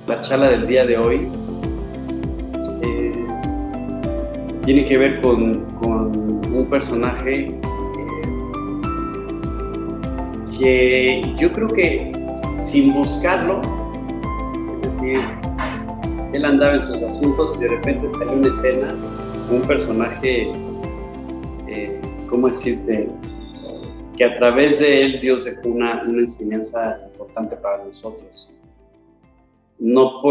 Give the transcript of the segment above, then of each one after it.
la charla del día de hoy tiene que ver con un personaje que yo creo que sin buscarlo, es decir, él andaba en sus asuntos y de repente salió una escena, un personaje, ¿cómo decirte? Que a través de él Dios dejó una enseñanza importante para nosotros. No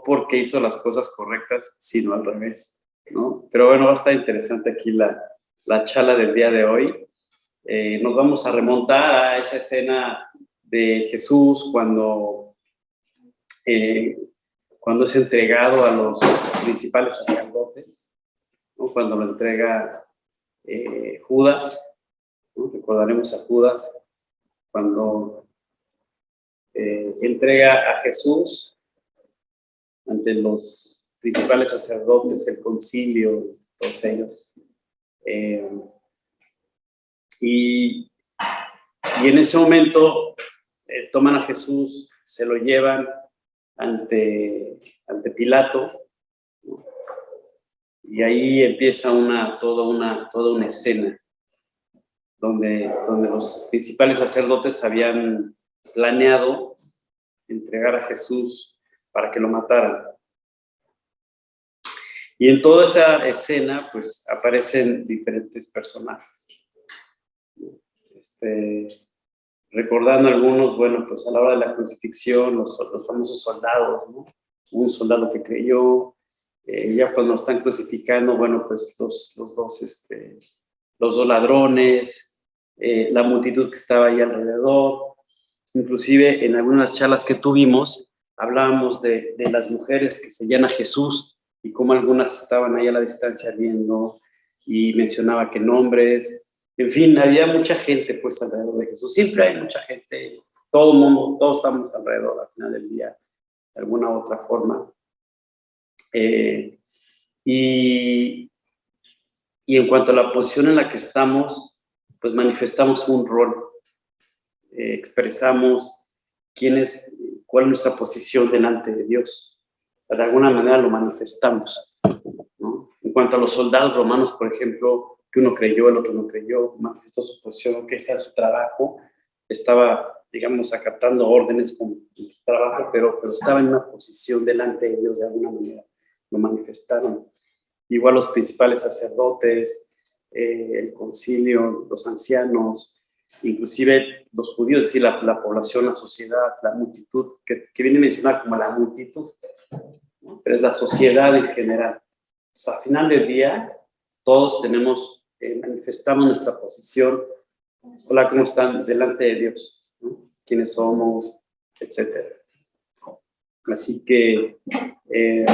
porque hizo las cosas correctas, sino al revés, ¿no? Pero bueno, va a estar interesante aquí la charla del día de hoy. Nos vamos a remontar a esa escena de Jesús cuando es entregado a los principales sacerdotes, ¿no? Cuando lo entrega Judas, ¿no? Recordaremos a Judas cuando entrega a Jesús ante los principales sacerdotes, el concilio, todos ellos. Y en ese momento toman a Jesús, se lo llevan ante Pilato, ¿no? Y ahí empieza toda una escena donde los principales sacerdotes habían planeado entregar a Jesús para que lo mataran. Y en toda esa escena, pues, aparecen diferentes personajes. Recordando algunos, bueno, pues a la hora de la crucifixión, los famosos soldados, ¿no? Un soldado que creyó, ya cuando lo están crucificando, bueno, pues los dos ladrones, la multitud que estaba ahí alrededor. Inclusive en algunas charlas que tuvimos, hablábamos de las mujeres que seguían a Jesús y cómo algunas estaban ahí a la distancia viendo, y mencionaba qué nombres. En fin, había mucha gente pues alrededor de Jesús. Siempre hay mucha gente, todo el mundo, todos estamos alrededor al final del día, de alguna u otra forma. Y en cuanto a la posición en la que estamos, pues manifestamos un rol, expresamos cuál es nuestra posición delante de Dios. De alguna manera lo manifestamos, ¿no? En cuanto a los soldados romanos, por ejemplo, que uno creyó, el otro no creyó, manifestó su posición, que está su trabajo, estaba, digamos, acatando órdenes con su trabajo, pero estaba en una posición delante de Dios de alguna manera, lo manifestaron. Igual los principales sacerdotes, el concilio, los ancianos, inclusive los judíos, es decir, la población, la sociedad, la multitud, que viene a mencionar como la multitud, ¿no? Pero es la sociedad en general. O sea, al final del día, todos manifestamos nuestra posición. Hola, ¿cómo están? Delante de Dios, ¿no? ¿Quiénes somos? Etcétera. Así que en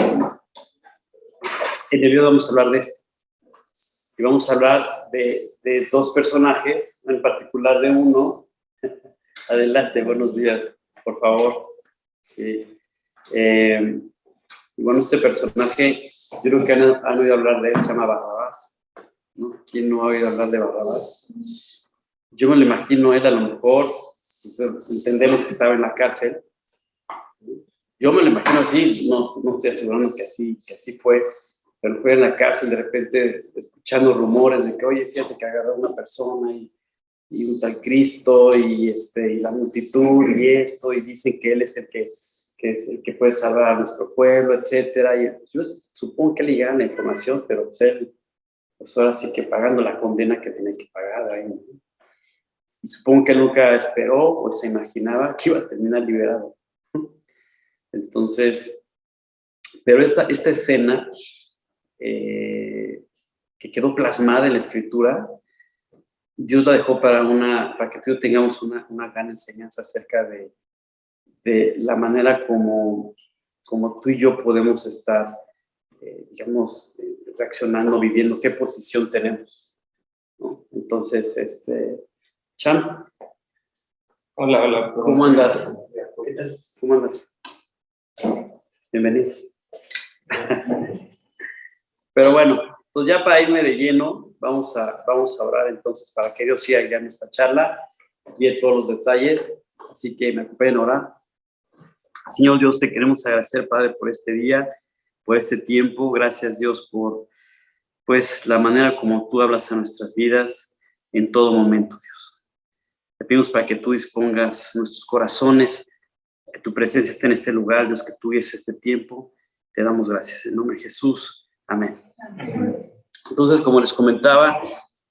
el video vamos a hablar de esto. Y vamos a hablar de dos personajes, en particular de uno. Adelante, buenos días, por favor. Sí. Y bueno, este personaje, yo creo que han oído hablar de él, se llama Barrabás, ¿no? ¿Quién no ha oído hablar de Barrabás? Yo me lo imagino él, a lo mejor, pues, entendemos que estaba en la cárcel. Yo me lo imagino así, no estoy asegurando que así fue, pero fue en la cárcel de repente escuchando rumores de que, oye, fíjate que agarró a una persona y un tal Cristo y la multitud y esto, y dicen que él es el que puede salvar a nuestro pueblo, etcétera. Y yo supongo que le llegaron la información, pero pues él, pues ahora sí que pagando la condena que tenía que pagar ahí. Y supongo que él nunca esperó o se imaginaba que iba a terminar liberado. Entonces, pero esta escena que quedó plasmada en la Escritura, Dios la dejó para que tú tengamos una gran enseñanza acerca de la manera como tú y yo podemos estar, digamos, reaccionando, viviendo, qué posición tenemos, ¿no? Entonces, Chan. Hola. ¿Cómo andas? ¿Qué tal? ¿Cómo andas? Bienvenidos. Pero bueno, pues ya para irme de lleno, vamos a orar entonces para que Dios siga guiando esta charla y de todos los detalles. Así que me acompañen a orar. Señor Dios, te queremos agradecer, Padre, por este día, por este tiempo. Gracias, Dios, por pues la manera como tú hablas a nuestras vidas en todo momento, Dios. Te pedimos para que tú dispongas nuestros corazones, que tu presencia esté en este lugar, Dios, que tú guíes este tiempo. Te damos gracias en nombre de Jesús. Amén. Entonces, como les comentaba,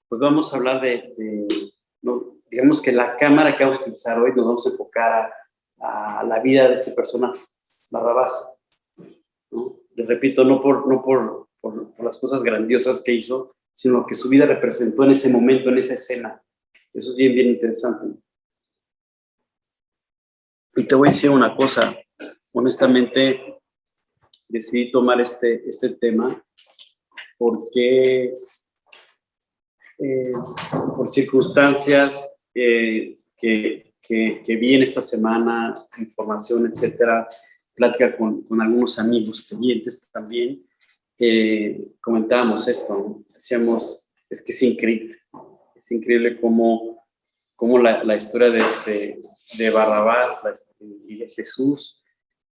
pues vamos a hablar no, digamos que la cámara que vamos a utilizar hoy nos vamos a enfocar a la vida de este personaje, Barrabás, ¿no? Les repito, no por las cosas grandiosas que hizo, sino que su vida representó en ese momento, en esa escena. Eso es bien, bien interesante. Y te voy a decir una cosa, honestamente decidí tomar este tema porque por circunstancias que vi en esta semana, información, etcétera, plática con algunos amigos clientes también, comentábamos esto, ¿no? Decíamos, es que es increíble cómo la historia de Barrabás y de Jesús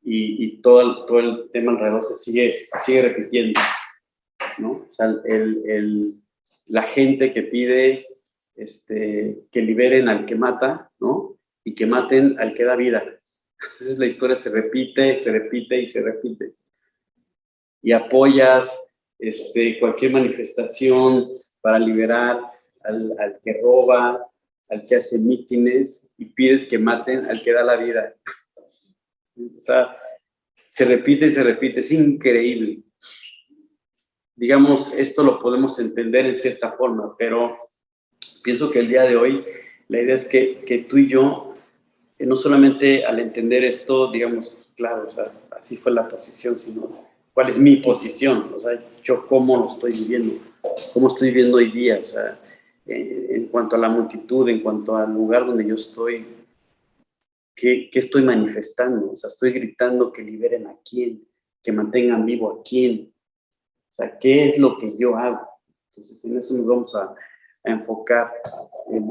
y todo el tema alrededor se sigue repitiendo, ¿no? O sea, la gente que pide que liberen al que mata, ¿no? Y que maten al que da vida. Entonces la historia se repite y se repite. Y apoyas cualquier manifestación para liberar al que roba, al que hace mítines, y pides que maten al que da la vida. O sea, se repite y se repite, es increíble. Digamos, esto lo podemos entender en cierta forma, pero pienso que el día de hoy la idea es que tú y yo, no solamente al entender esto, digamos, claro, o sea, así fue la posición, sino cuál es mi posición, o sea, yo cómo lo estoy viviendo, cómo estoy viviendo hoy día, o sea, en cuanto a la multitud, en cuanto al lugar donde yo estoy, ¿qué estoy manifestando? O sea, estoy gritando que liberen a quién, que mantengan vivo a quién. O sea, ¿qué es lo que yo hago? Entonces, en eso nos vamos a enfocar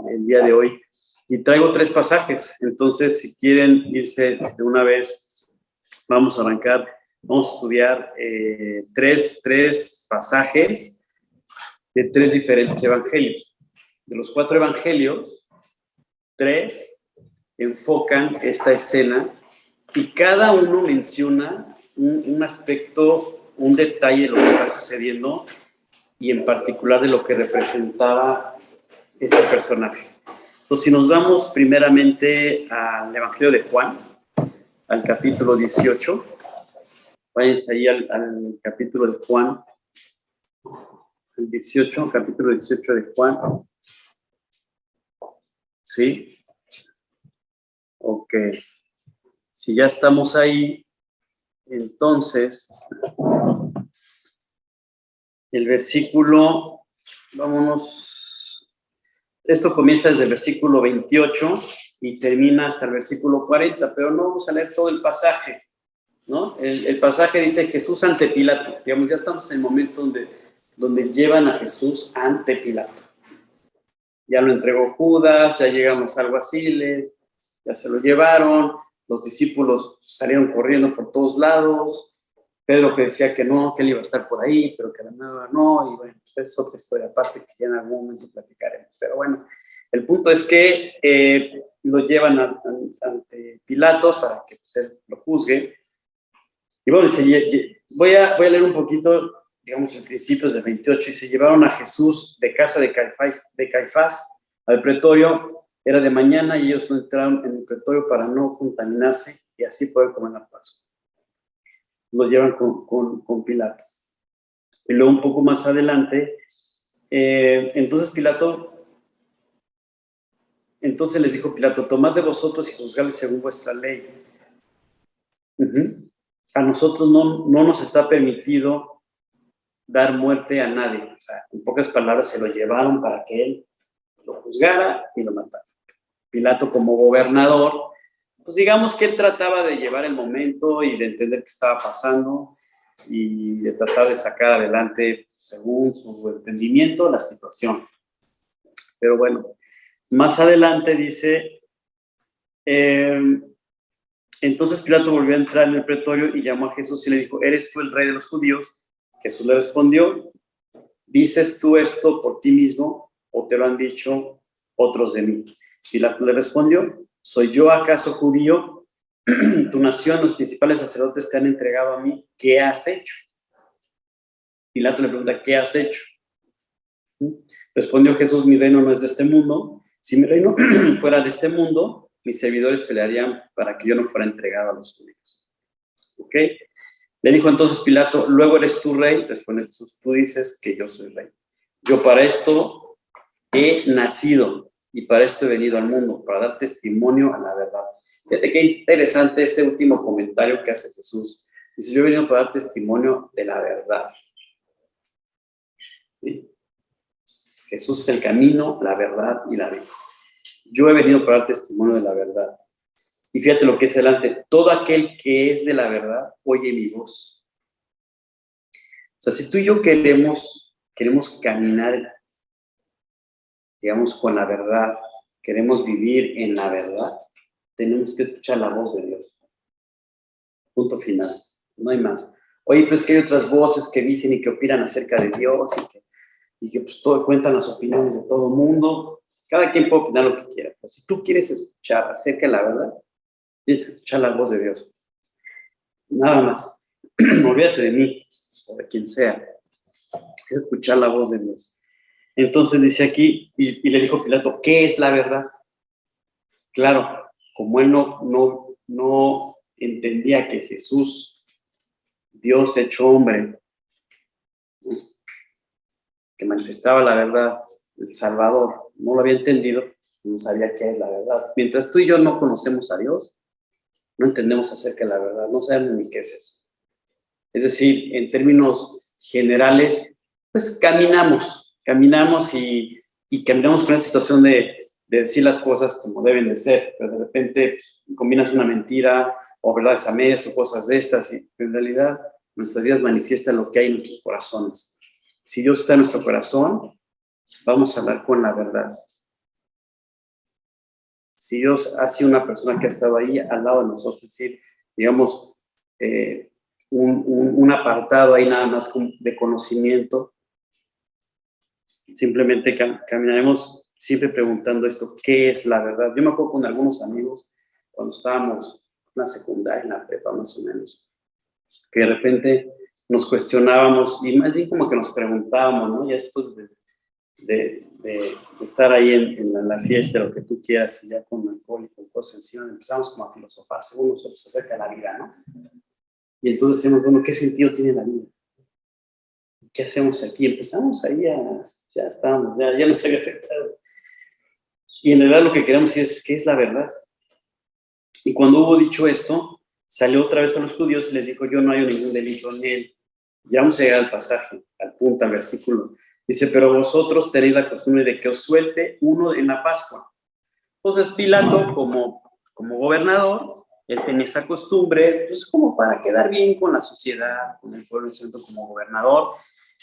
el día de hoy. Y traigo 3 pasajes. Entonces, si quieren irse de una vez, vamos a arrancar. Vamos a estudiar 3 pasajes de 3 diferentes evangelios. De los 4 evangelios, 3 enfocan esta escena y cada uno menciona un aspecto, un detalle de lo que está sucediendo y en particular de lo que representaba este personaje. Entonces, si nos vamos primeramente al Evangelio de Juan, al capítulo 18, váyanse ahí al capítulo de Juan, el 18, capítulo 18 de Juan. ¿Sí? Ok. Si ya estamos ahí, entonces, el versículo, vámonos, esto comienza desde el versículo 28 y termina hasta el versículo 40, pero no vamos a leer todo el pasaje, ¿no? El pasaje dice Jesús ante Pilato. Digamos, ya estamos en el momento donde llevan a Jesús ante Pilato. Ya lo entregó Judas, ya llegamos a alguaciles, ya se lo llevaron, los discípulos salieron corriendo por todos lados, Pedro que decía que no, que él iba a estar por ahí, pero que la nueva no, y bueno, pues es otra historia aparte que ya en algún momento platicaremos. Pero bueno, el punto es que lo llevan ante Pilatos para que pues, él lo juzgue. Y bueno, voy a leer un poquito, digamos, en principios del 28, y se llevaron a Jesús de casa de Caifás al pretorio. Era de mañana y ellos no entraron en el pretorio para no contaminarse y así poder comer la Pascua. Lo llevan con Pilato. Y luego un poco más adelante, entonces les dijo Pilato, tomad de vosotros y juzgadles según vuestra ley. A nosotros no nos está permitido dar muerte a nadie. O sea, en pocas palabras, se lo llevaron para que él lo juzgara y lo matara. Pilato, como gobernador, pues digamos que él trataba de llevar el momento y de entender qué estaba pasando y de tratar de sacar adelante, según su entendimiento, la situación. Pero bueno, más adelante dice, Entonces Pilato volvió a entrar en el pretorio y llamó a Jesús y le dijo, ¿eres tú el rey de los judíos? Jesús le respondió, ¿dices tú esto por ti mismo o te lo han dicho otros de mí? Pilato le respondió, ¿soy yo acaso judío? Tu nación, los principales sacerdotes te han entregado a mí. ¿Qué has hecho? Pilato le pregunta, ¿qué has hecho? Respondió Jesús, mi reino no es de este mundo. Si mi reino fuera de este mundo, mis servidores pelearían para que yo no fuera entregado a los judíos. ¿Ok? Le dijo entonces Pilato, luego eres tú rey. Responde Jesús, tú dices que yo soy rey. Yo para esto he nacido y para esto he venido al mundo, para dar testimonio a la verdad. Fíjate qué interesante este último comentario que hace Jesús. Dice, yo he venido para dar testimonio de la verdad. ¿Sí? Jesús es el camino, la verdad y la vida. Yo he venido para dar testimonio de la verdad. Y fíjate lo que es delante. Todo aquel que es de la verdad, oye mi voz. O sea, si tú y yo queremos caminar, digamos, con la verdad, queremos vivir en la verdad, tenemos que escuchar la voz de Dios. Punto final. No hay más. Oye, pero es que hay otras voces que dicen y que opinan acerca de Dios y que pues todo cuentan las opiniones de todo el mundo. Cada quien puede opinar lo que quiera. Pero si tú quieres escuchar acerca de la verdad, tienes que escuchar la voz de Dios. Nada más. Olvídate de mí o de quien sea. Es escuchar la voz de Dios. Entonces dice aquí, y le dijo Pilato, ¿qué es la verdad? Claro, como él no entendía que Jesús, Dios hecho hombre, que manifestaba la verdad, el Salvador, no lo había entendido, no sabía qué es la verdad. Mientras tú y yo no conocemos a Dios, no entendemos acerca de la verdad, no sabemos ni qué es eso. Es decir, en términos generales, pues caminamos y caminamos con esa situación de decir las cosas como deben de ser, pero de repente pues, combinas una mentira o verdades a medias o cosas de estas y en realidad nuestras vidas manifiestan lo que hay en nuestros corazones. Si Dios está en nuestro corazón, vamos a hablar con la verdad. Si Dios ha sido una persona que ha estado ahí al lado de nosotros, es decir, digamos, un apartado ahí nada más de conocimiento, simplemente caminaremos siempre preguntando esto, ¿qué es la verdad? Yo me acuerdo con algunos amigos cuando estábamos en la secundaria, en la prepa más o menos, que de repente nos cuestionábamos y más bien como que nos preguntábamos, ¿no? Ya después de estar ahí en la fiesta, lo que tú quieras, ya con alcohol y con cosas encima, empezamos como a filosofar según nosotros acerca de la vida, ¿no? Y entonces decimos, bueno, ¿qué sentido tiene la vida? ¿Qué hacemos aquí? Empezamos ahí ya estábamos, ya nos había afectado. Y en realidad lo que queremos decir es, ¿qué es la verdad? Y cuando hubo dicho esto, salió otra vez a los judíos y les dijo, yo no hay ningún delito en él. Ya vamos a llegar al pasaje, al punto, al versículo. Dice, pero vosotros tenéis la costumbre de que os suelte uno en la Pascua. Entonces Pilato, como gobernador, él tenía esa costumbre, pues como para quedar bien con la sociedad, con el pueblo, como gobernador,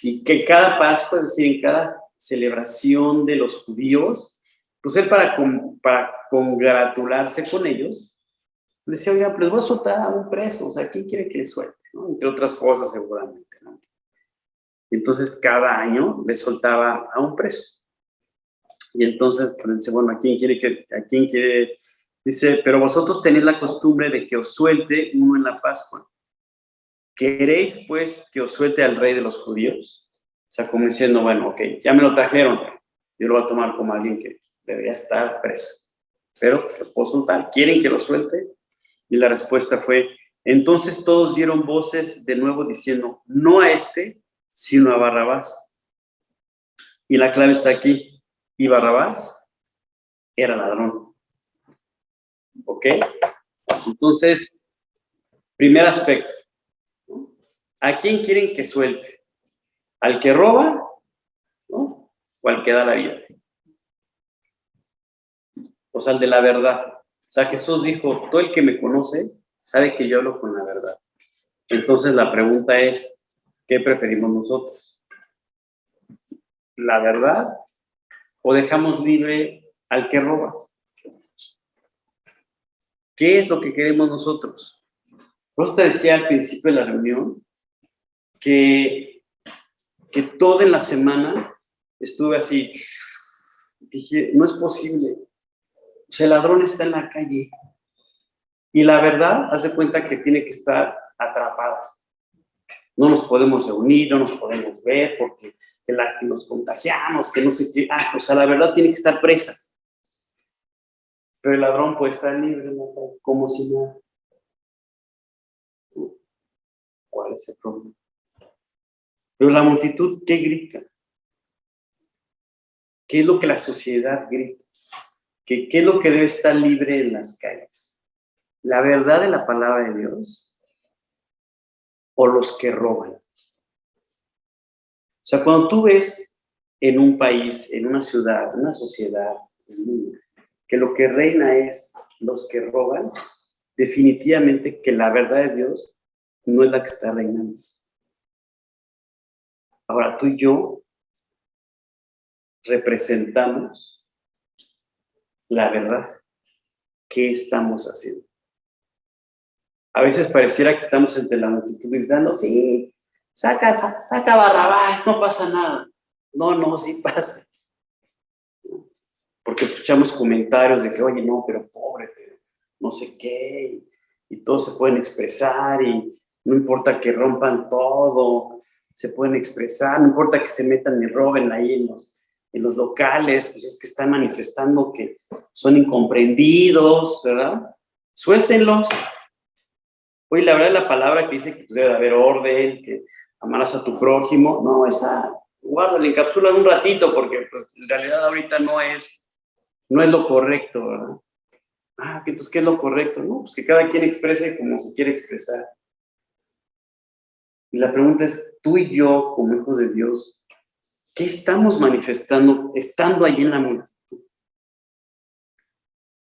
y que cada Pascua, es decir, en cada celebración de los judíos, pues él para congratularse con ellos, le decía, oiga, pues voy a soltar a un preso, o sea, ¿quién quiere que le suelte? ¿No? Entre otras cosas, seguramente, ¿no? Y entonces cada año le soltaba a un preso. Y entonces, pues, dice, bueno, ¿a quién quiere? Dice, pero vosotros tenéis la costumbre de que os suelte uno en la Pascua. ¿Queréis, pues, que os suelte al rey de los judíos? O sea, como diciendo, bueno, ok, ya me lo trajeron, yo lo voy a tomar como alguien que debería estar preso. Pero los puedo soltar. ¿Quieren que lo suelte? Y la respuesta fue, entonces todos dieron voces de nuevo diciendo, no a este, sino a Barrabás. Y la clave está aquí. Y Barrabás era ladrón. ¿Ok? Entonces, primer aspecto. ¿No? ¿A quién quieren que suelte? ¿Al que roba? ¿No? ¿O al que da la vida? O sea, al de la verdad. O sea, Jesús dijo, todo el que me conoce sabe que yo hablo con la verdad. Entonces, la pregunta es, ¿qué preferimos nosotros? ¿La verdad o dejamos libre al que roba? ¿Qué es lo que queremos nosotros? Por eso te decía al principio de la reunión que toda en la semana estuve así, dije, no es posible. O sea, el ladrón está en la calle. Y la verdad, haz de cuenta que tiene que estar atrapada. No nos podemos reunir, no nos podemos ver porque nos contagiamos, que no sé qué. O sea, la verdad tiene que estar presa. Pero el ladrón puede estar libre en la calle, como si nada. ¿Cuál es el problema? Pero la multitud, ¿qué grita? ¿Qué es lo que la sociedad grita? ¿Qué es lo que debe estar libre en las calles? ¿La verdad de la palabra de Dios o los que roban? O sea, cuando tú ves en un país, en una ciudad, una sociedad, que lo que reina es los que roban, definitivamente que la verdad de Dios no es la que está reinando. Ahora tú y yo representamos la verdad. ¿Qué estamos haciendo? A veces pareciera que estamos entre la multitud gritando, sí, saca Barrabás, no pasa nada. No, sí pasa. Porque escuchamos comentarios de que, oye, no, pero pobre, pero no sé qué, y todos se pueden expresar, y no importa que rompan todo, se pueden expresar, no importa que se metan y roben ahí en los locales, pues es que están manifestando que son incomprendidos, ¿verdad? Suéltenlos. Oye, la verdad la palabra que dice que pues, debe haber orden, que amarás a tu prójimo, no, esa, guárdala, encapsúlala un ratito, porque pues, en realidad ahorita no es lo correcto, ¿verdad? Entonces, ¿qué es lo correcto? No, pues que cada quien exprese como se quiere expresar. Y la pregunta es, tú y yo, como hijos de Dios, ¿qué estamos manifestando estando ahí en la multitud?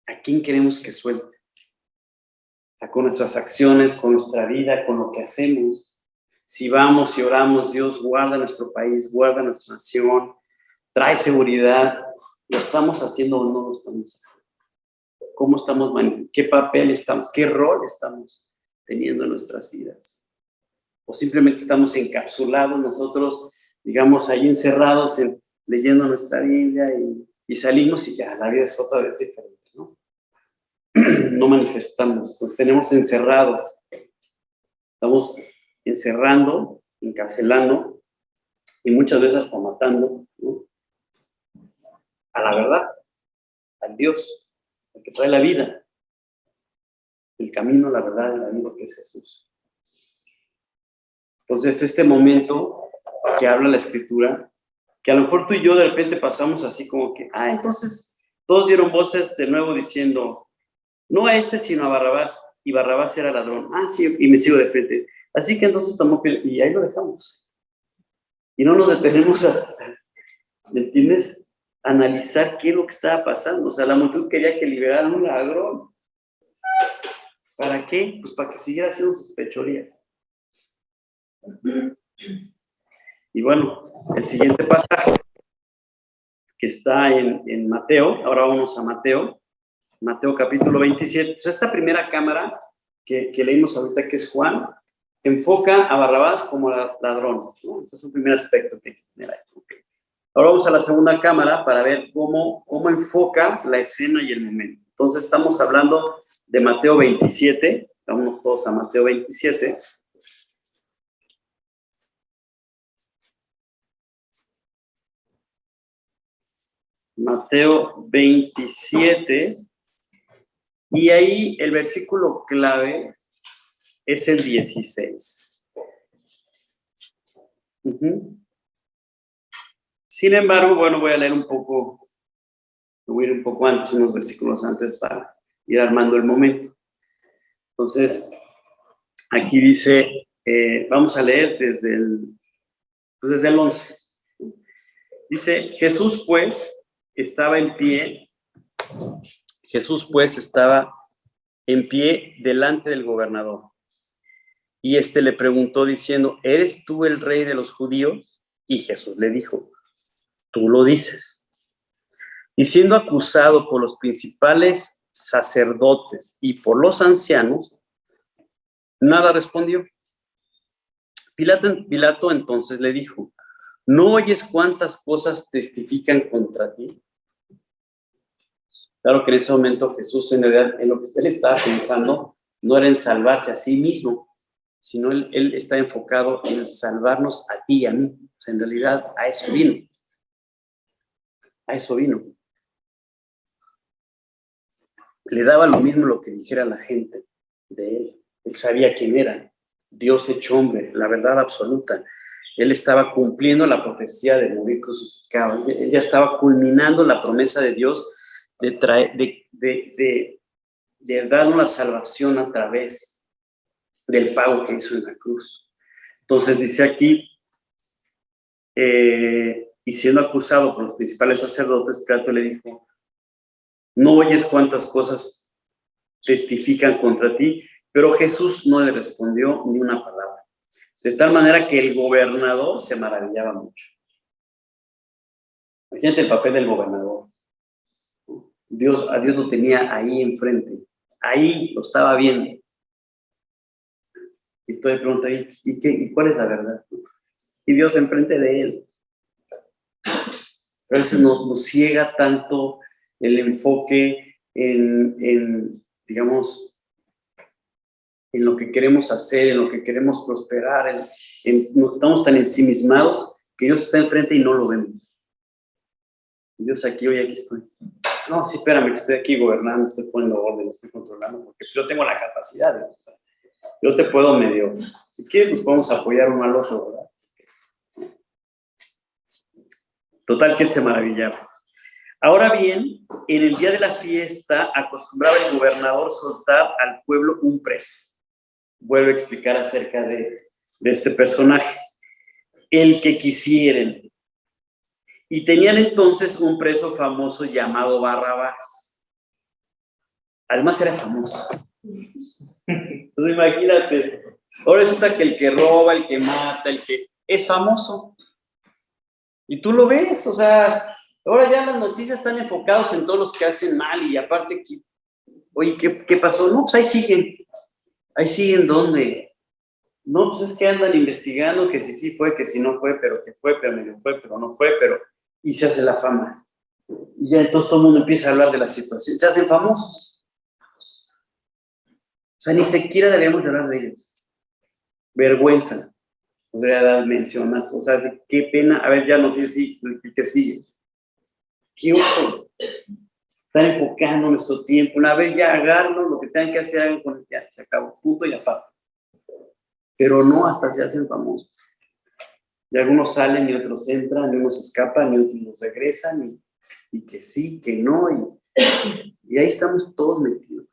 ¿A quién queremos que suelte? O sea, con nuestras acciones, con nuestra vida, con lo que hacemos. Si vamos y oramos, Dios guarda nuestro país, guarda nuestra nación, trae seguridad. ¿Lo estamos haciendo o no lo estamos haciendo? ¿Cómo estamos manejando? ¿Qué papel estamos? ¿Qué rol estamos teniendo en nuestras vidas? ¿O simplemente estamos encapsulados nosotros, digamos, ahí encerrados leyendo nuestra Biblia y salimos y ya, la vida es otra vez diferente, ¿no? No manifestamos, nos tenemos encerrados. Estamos encerrando, encarcelando y muchas veces hasta matando, ¿no? A la verdad, al Dios, el que trae la vida, el camino, la verdad y la vida que es Jesús. Entonces, este momento que habla la Escritura, que a lo mejor tú y yo de repente pasamos así como que, entonces todos dieron voces de nuevo diciendo, no a este sino a Barrabás, y Barrabás era ladrón. Sí, y me sigo de frente. Así que entonces tomó, y ahí lo dejamos. Y no nos detenemos ¿me entiendes? Analizar qué es lo que estaba pasando. O sea, la multitud quería que liberaran un ladrón. ¿Para qué? Pues para que siguiera haciendo sus fechorías. Y bueno, el siguiente pasaje que está en Mateo, ahora vamos a Mateo capítulo 27. Entonces, esta primera cámara que leímos ahorita, que es Juan, enfoca a Barrabás como ladrón, ¿no? Este es un primer aspecto que mira, okay. Ahora vamos a la segunda cámara para ver cómo enfoca la escena y el momento. Entonces, estamos hablando de Mateo 27. Vamos todos a Mateo 27. Mateo 27. Y ahí el versículo clave es el 16. Sin embargo, bueno, voy a leer voy a ir un poco antes, unos versículos antes para ir armando el momento. Entonces, aquí dice, vamos a leer desde el 11. Dice, Jesús pues estaba en pie delante del gobernador. Y le preguntó diciendo, ¿eres tú el rey de los judíos? Y Jesús le dijo, tú lo dices. Y siendo acusado por los principales sacerdotes y por los ancianos, nada respondió. Pilato entonces le dijo: ¿no oyes cuántas cosas testifican contra ti? Claro que en ese momento Jesús, en realidad, en lo que él estaba pensando, no era en salvarse a sí mismo, sino él está enfocado en salvarnos a ti y a mí. O sea, en realidad, a eso vino. A eso vino. Le daba lo mismo lo que dijera la gente de él. Él sabía quién era. Dios hecho hombre, la verdad absoluta. Él estaba cumpliendo la profecía de morir crucificado. Él ya estaba culminando la promesa de Dios de darnos la salvación a través del pago que hizo en la cruz. Entonces dice aquí, y siendo acusado por los principales sacerdotes, Pilato le dijo: ¿no oyes cuántas cosas testifican contra ti? Pero Jesús no le respondió ni una palabra. De tal manera que el gobernador se maravillaba mucho. Imagínate el papel del gobernador. A Dios lo tenía ahí enfrente. Ahí lo estaba viendo. Y tú le preguntas: ¿y cuál es la verdad? Y Dios enfrente de él. A veces nos ciega tanto el enfoque digamos, en lo que queremos hacer, en lo que queremos prosperar, estamos tan ensimismados que Dios está enfrente y no lo vemos. Dios aquí, hoy aquí estoy. No, sí, espérame, que estoy aquí gobernando, estoy poniendo orden, estoy controlando, porque yo tengo la capacidad de eso. Yo te puedo medio, si quieres nos podemos apoyar uno al otro, ¿verdad? Total que él se maravillaba. Ahora bien, en el día de la fiesta acostumbraba el gobernador soltar al pueblo un preso. Vuelvo a explicar acerca de este personaje. El que quisieren. Y tenían entonces un preso famoso llamado Barrabás. Además era famoso. Entonces imagínate, ahora resulta que el que roba, el que mata, el que es famoso. Y tú lo ves, o sea, ahora ya las noticias están enfocadas en todos los que hacen mal y aparte, oye, ¿qué pasó? No, pues ahí siguen. Ahí siguen, ¿dónde? No, pues es que andan investigando que sí fue, que si no fue, pero que fue, pero medio fue, pero no fue, pero... Y se hace la fama. Y ya entonces todo el mundo empieza a hablar de la situación. Se hacen famosos. O sea, ni siquiera deberíamos hablar de ellos. Vergüenza. Nos debería dar mencionar. O sea, qué pena. A ver, ya no dice que sigue. ¿Qué oso? Están enfocando nuestro tiempo. A ver, ya agarran lo que tengan que hacer, hagan con el ya, se acabó, punto y aparte. Pero no hasta se hacen famosos. Y algunos salen y otros entran, y unos escapan y otros regresan, y que sí, que no, y ahí estamos todos metidos.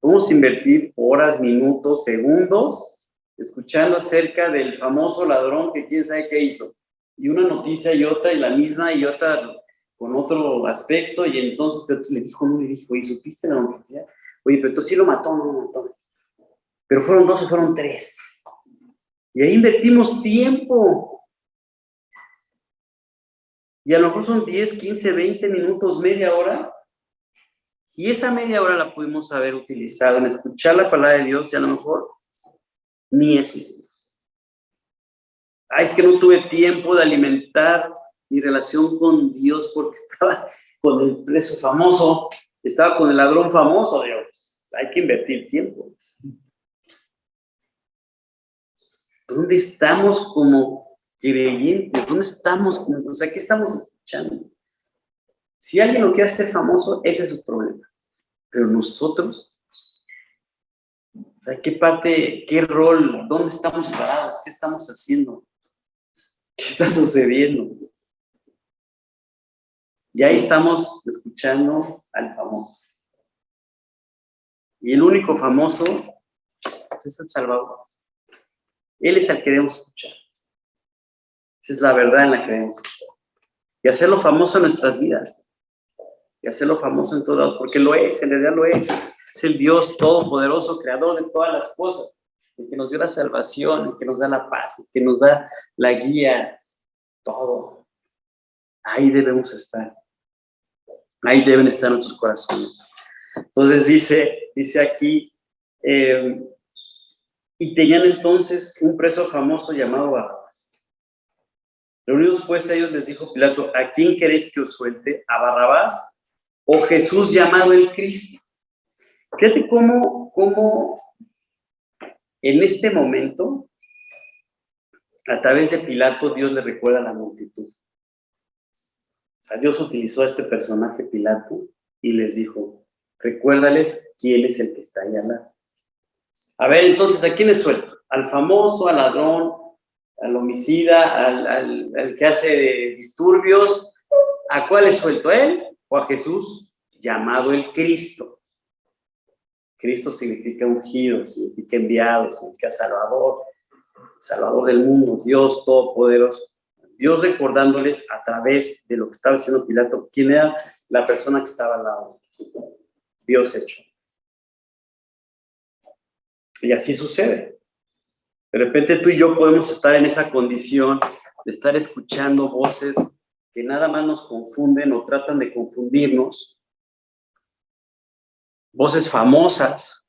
Vamos a invertir horas, minutos, segundos, escuchando acerca del famoso ladrón que quién sabe qué hizo. Y una noticia y otra, y la misma, y otra con otro aspecto, y entonces le dijo, ¿y supiste la noticia? Oye, pero tú sí lo mató, no lo mató. Pero fueron 2 o fueron 3. Y ahí invertimos tiempo. Y a lo mejor son 10, 15, 20 minutos, media hora. Y esa media hora la pudimos haber utilizado en escuchar la palabra de Dios y a lo mejor ni eso hicimos. Es que no tuve tiempo de alimentar mi relación con Dios porque estaba con el preso famoso, estaba con el ladrón famoso. Dios, hay que invertir tiempo. ¿Dónde estamos como creyentes? ¿Dónde estamos? O sea, ¿qué estamos escuchando? Si alguien lo quiere hacer famoso, ese es su problema. Pero nosotros, o sea, ¿qué parte, qué rol, dónde estamos parados? ¿Qué estamos haciendo? ¿Qué está sucediendo? Y ahí estamos escuchando al famoso. Y el único famoso es el Salvador. Él es el que debemos escuchar. Esa es la verdad en la que debemos escuchar. Y hacerlo famoso en nuestras vidas. Y hacerlo famoso en todos lados, porque lo es, en realidad lo es. Es el Dios todopoderoso, creador de todas las cosas, el que nos dio la salvación, el que nos da la paz, el que nos da la guía, todo. Ahí debemos estar. Ahí deben estar nuestros corazones. Entonces dice aquí, y tenían entonces un preso famoso llamado Barrabás. Reunidos pues ellos, les dijo Pilato, ¿a quién queréis que os suelte? ¿A Barrabás o Jesús llamado el Cristo? Fíjate cómo en este momento, a través de Pilato, Dios le recuerda a la multitud. O sea, Dios utilizó a este personaje Pilato y les dijo, recuérdales quién es el que está ahí al lado. A ver, entonces, ¿a quién es suelto? ¿Al famoso, al ladrón, al homicida, al que hace disturbios? ¿A cuál es suelto? ¿A él o a Jesús, llamado el Cristo? Cristo significa ungido, significa enviado, significa salvador, salvador del mundo, Dios todopoderoso. Dios recordándoles a través de lo que estaba diciendo Pilato, quién era la persona que estaba al lado. Dios hecho. Y así sucede. De repente tú y yo podemos estar en esa condición de estar escuchando voces que nada más nos confunden o tratan de confundirnos. Voces famosas,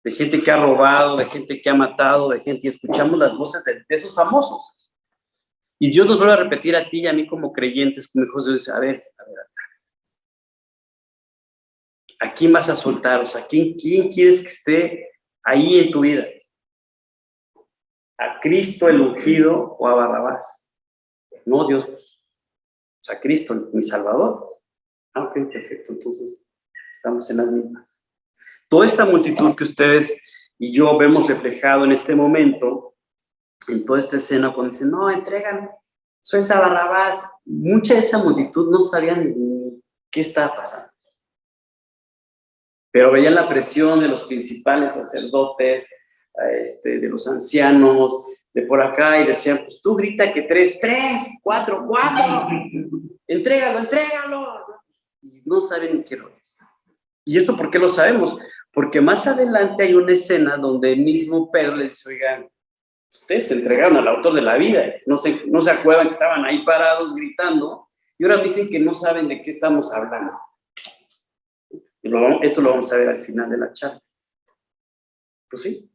de gente que ha robado, de gente que ha matado, de gente, y escuchamos las voces de esos famosos. Y Dios nos vuelve a repetir a ti y a mí como creyentes, como hijos de Dios, a ver. ¿A quién vas a soltar? O sea, ¿quién quieres que esté ahí en tu vida? ¿A Cristo el ungido o a Barrabás? No, Dios, pues, a Cristo, mi Salvador. Ah, ok, perfecto, entonces estamos en las mismas. Toda esta multitud que ustedes y yo vemos reflejado en este momento, en toda esta escena, cuando dicen, no, entregan, suelta a Barrabás, mucha de esa multitud no sabían ni qué estaba pasando. Pero veían la presión de los principales sacerdotes, de los ancianos, de por acá, y decían, pues tú grita que 3, 4, entrégalo. Y no saben ni qué rollo. ¿Y esto por qué lo sabemos? Porque más adelante hay una escena donde el mismo Pedro les dice, oigan, ustedes se entregaron al autor de la vida, no se acuerdan que estaban ahí parados gritando, y ahora dicen que no saben de qué estamos hablando. Esto lo vamos a ver al final de la charla. Pues sí.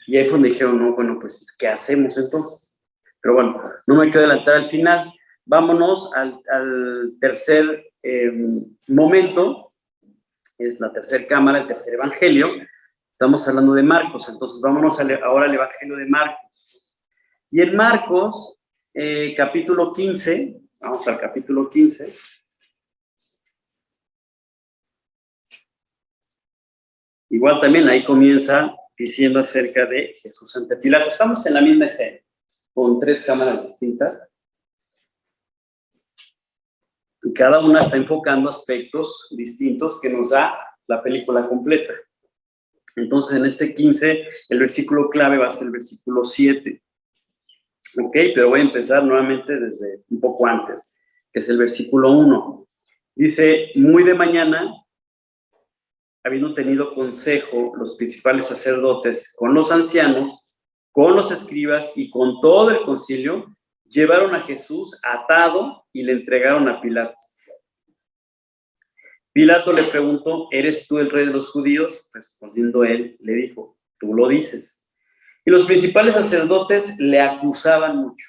Y ahí fue donde dijeron, no, bueno, pues, ¿qué hacemos entonces? Pero bueno, no me quiero adelantar al final. Vámonos al tercer momento. Es la tercera cámara, el tercer evangelio. Estamos hablando de Marcos. Entonces, vámonos ahora al evangelio de Marcos. Y en Marcos, capítulo 15, vamos al capítulo 15. Igual también ahí comienza diciendo acerca de Jesús ante Pilato. Estamos en la misma escena, con 3 cámaras distintas. Y cada una está enfocando aspectos distintos que nos da la película completa. Entonces, en este 15, el versículo clave va a ser el versículo 7. Ok, pero voy a empezar nuevamente desde un poco antes, que es el versículo 1. Dice, muy de mañana, habiendo tenido consejo los principales sacerdotes con los ancianos, con los escribas y con todo el concilio, llevaron a Jesús atado y le entregaron a Pilato. Pilato le preguntó, ¿eres tú el rey de los judíos? Respondiendo él, le dijo, tú lo dices. Y los principales sacerdotes le acusaban mucho.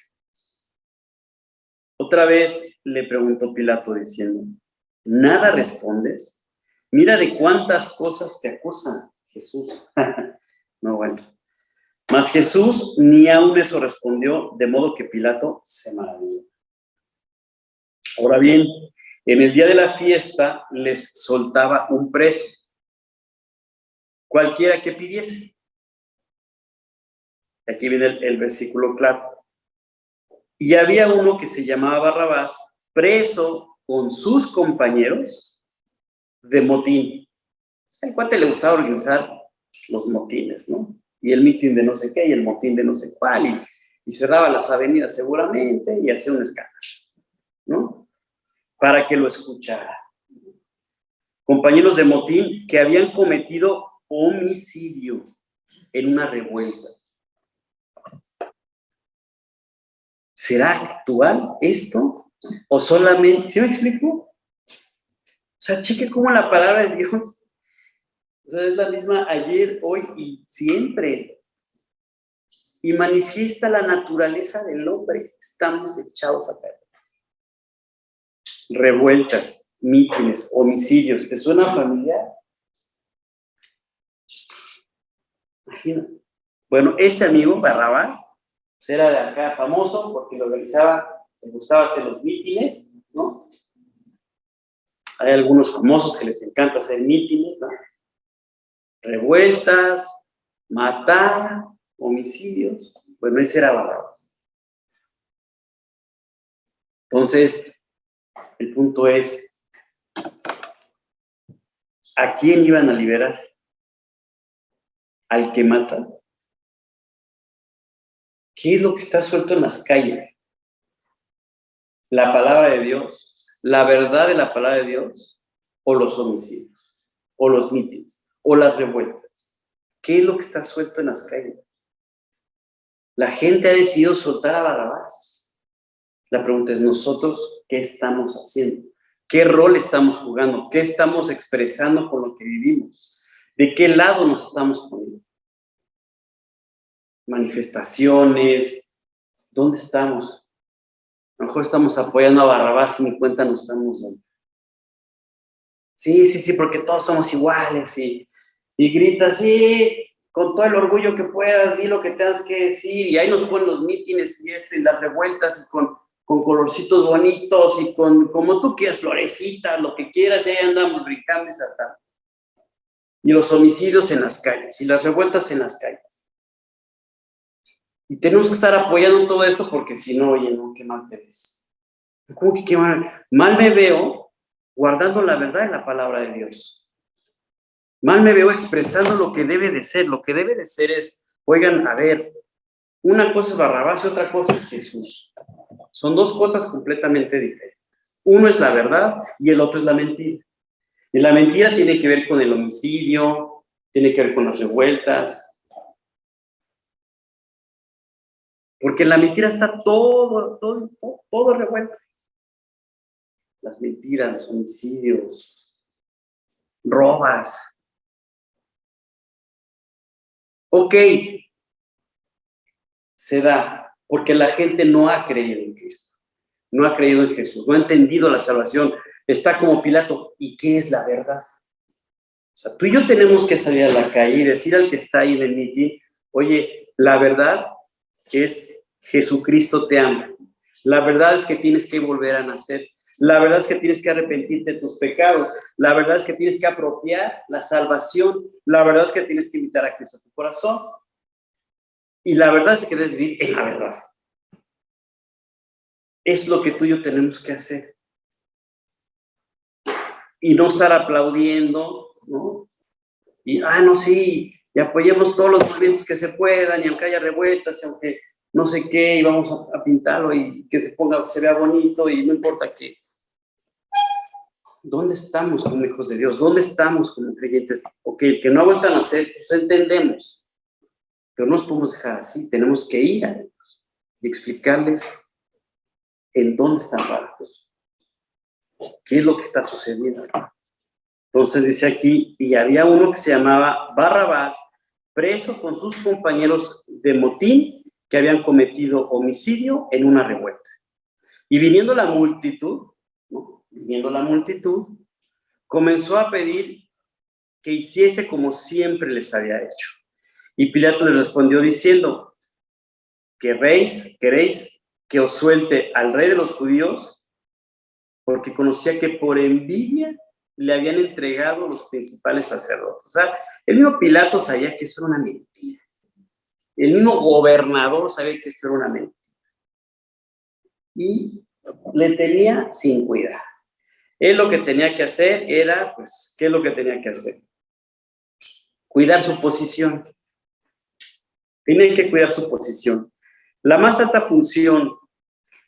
Otra vez le preguntó Pilato diciendo, ¿nada respondes? Mira de cuántas cosas te acusan, Jesús. No, bueno. Mas Jesús ni aun eso respondió, de modo que Pilato se maravilló. Ahora bien, en el día de la fiesta les soltaba un preso, cualquiera que pidiese. Aquí viene el versículo claro. Y había uno que se llamaba Barrabás, preso con sus compañeros de motín. Al cuate le gustaba organizar los motines, ¿no? Y el mitin de no sé qué, y el motín de no sé cuál, y cerraba las avenidas seguramente, y hacía un escándalo, ¿no? Para que lo escuchara. Compañeros de motín que habían cometido homicidio en una revuelta. ¿Será actual esto? ¿O solamente, ¿sí me explico? sea, cheque cómo la palabra de Dios, o sea, es la misma ayer, hoy y siempre. Y manifiesta la naturaleza del hombre. Estamos echados a perder. Revueltas, mítines, homicidios. ¿Te suena familiar? Imagínate. Bueno, este amigo, Barrabás, pues era de acá famoso porque lo organizaba, le gustaba hacer los mítines, ¿no? Hay algunos famosos que les encanta hacer mítines, ¿no? Revueltas, matar, homicidios. Bueno, ese era Barrabás. Entonces, el punto es, ¿a quién iban a liberar? ¿Al que mata? ¿Qué es lo que está suelto en las calles? ¿La palabra de Dios? ¿La verdad de la palabra de Dios? ¿O los homicidios? ¿O los mítines? ¿O las revueltas? ¿Qué es lo que está suelto en las calles? La gente ha decidido soltar a Barrabás. La pregunta es, ¿nosotros qué estamos haciendo? ¿Qué rol estamos jugando? ¿Qué estamos expresando con lo que vivimos? ¿De qué lado nos estamos poniendo? Manifestaciones, ¿dónde estamos? A lo mejor estamos apoyando a Barrabás y ni cuenta nos estamos dando. Sí, porque todos somos iguales y grita, sí, con todo el orgullo que puedas, di lo que tengas que decir, y ahí nos ponen los mítines y esto, y las revueltas, y con colorcitos bonitos, y como tú quieras, florecitas, lo que quieras, y ahí andamos brincando y saltando. Y los homicidios en las calles, y las revueltas en las calles. Y tenemos que estar apoyando todo esto, porque si no, oye, no, qué mal te ves. ¿Cómo que qué mal? Mal me veo guardando la verdad en la palabra de Dios. Mal me veo expresando lo que debe de ser. Lo que debe de ser es, oigan, a ver, una cosa es Barrabás y otra cosa es Jesús. Son dos cosas completamente diferentes. Uno es la verdad y el otro es la mentira. Y la mentira tiene que ver con el homicidio, tiene que ver con las revueltas. Porque en la mentira está todo revuelto. Las mentiras, los homicidios, robas. Ok, se da porque la gente no ha creído en Cristo, no ha creído en Jesús, no ha entendido la salvación. Está como Pilato, ¿y qué es la verdad? O sea, tú y yo tenemos que salir a la calle y decir al que está ahí en el mitin, oye, la verdad es Jesucristo te ama. La verdad es que tienes que volver a nacer. La verdad es que tienes que arrepentirte de tus pecados. La verdad es que tienes que apropiar la salvación. La verdad es que tienes que invitar a Cristo a tu corazón. Y la verdad es que debes vivir en la verdad. Es lo que tú y yo tenemos que hacer. Y no estar aplaudiendo, ¿no? Y, no, sí, y apoyemos todos los movimientos que se puedan, y aunque haya revueltas, y aunque no sé qué, y vamos a pintarlo, y que se vea bonito, y no importa qué. ¿Dónde estamos como hijos de Dios? ¿Dónde estamos como creyentes? Ok, el que no ha vuelto a nacer, pues entendemos, pero no nos podemos dejar así, tenemos que ir a ellos y explicarles en dónde están parados, qué es lo que está sucediendo. Entonces dice aquí, y había uno que se llamaba Barrabás, preso con sus compañeros de motín que habían cometido homicidio en una revuelta. Y viniendo la multitud, ¿no? Viniendo la multitud, comenzó a pedir que hiciese como siempre les había hecho. Y Pilato les respondió diciendo, ¿queréis que os suelte al rey de los judíos? Porque conocía que por envidia le habían entregado los principales sacerdotes. O sea, el mismo Pilato sabía que eso era una mentira. El mismo gobernador sabía que esto era una mentira. Y le tenía sin cuidado. Él lo que tenía que hacer era, pues, ¿qué es lo que tenía que hacer? Cuidar su posición. Tiene que cuidar su posición. La más alta función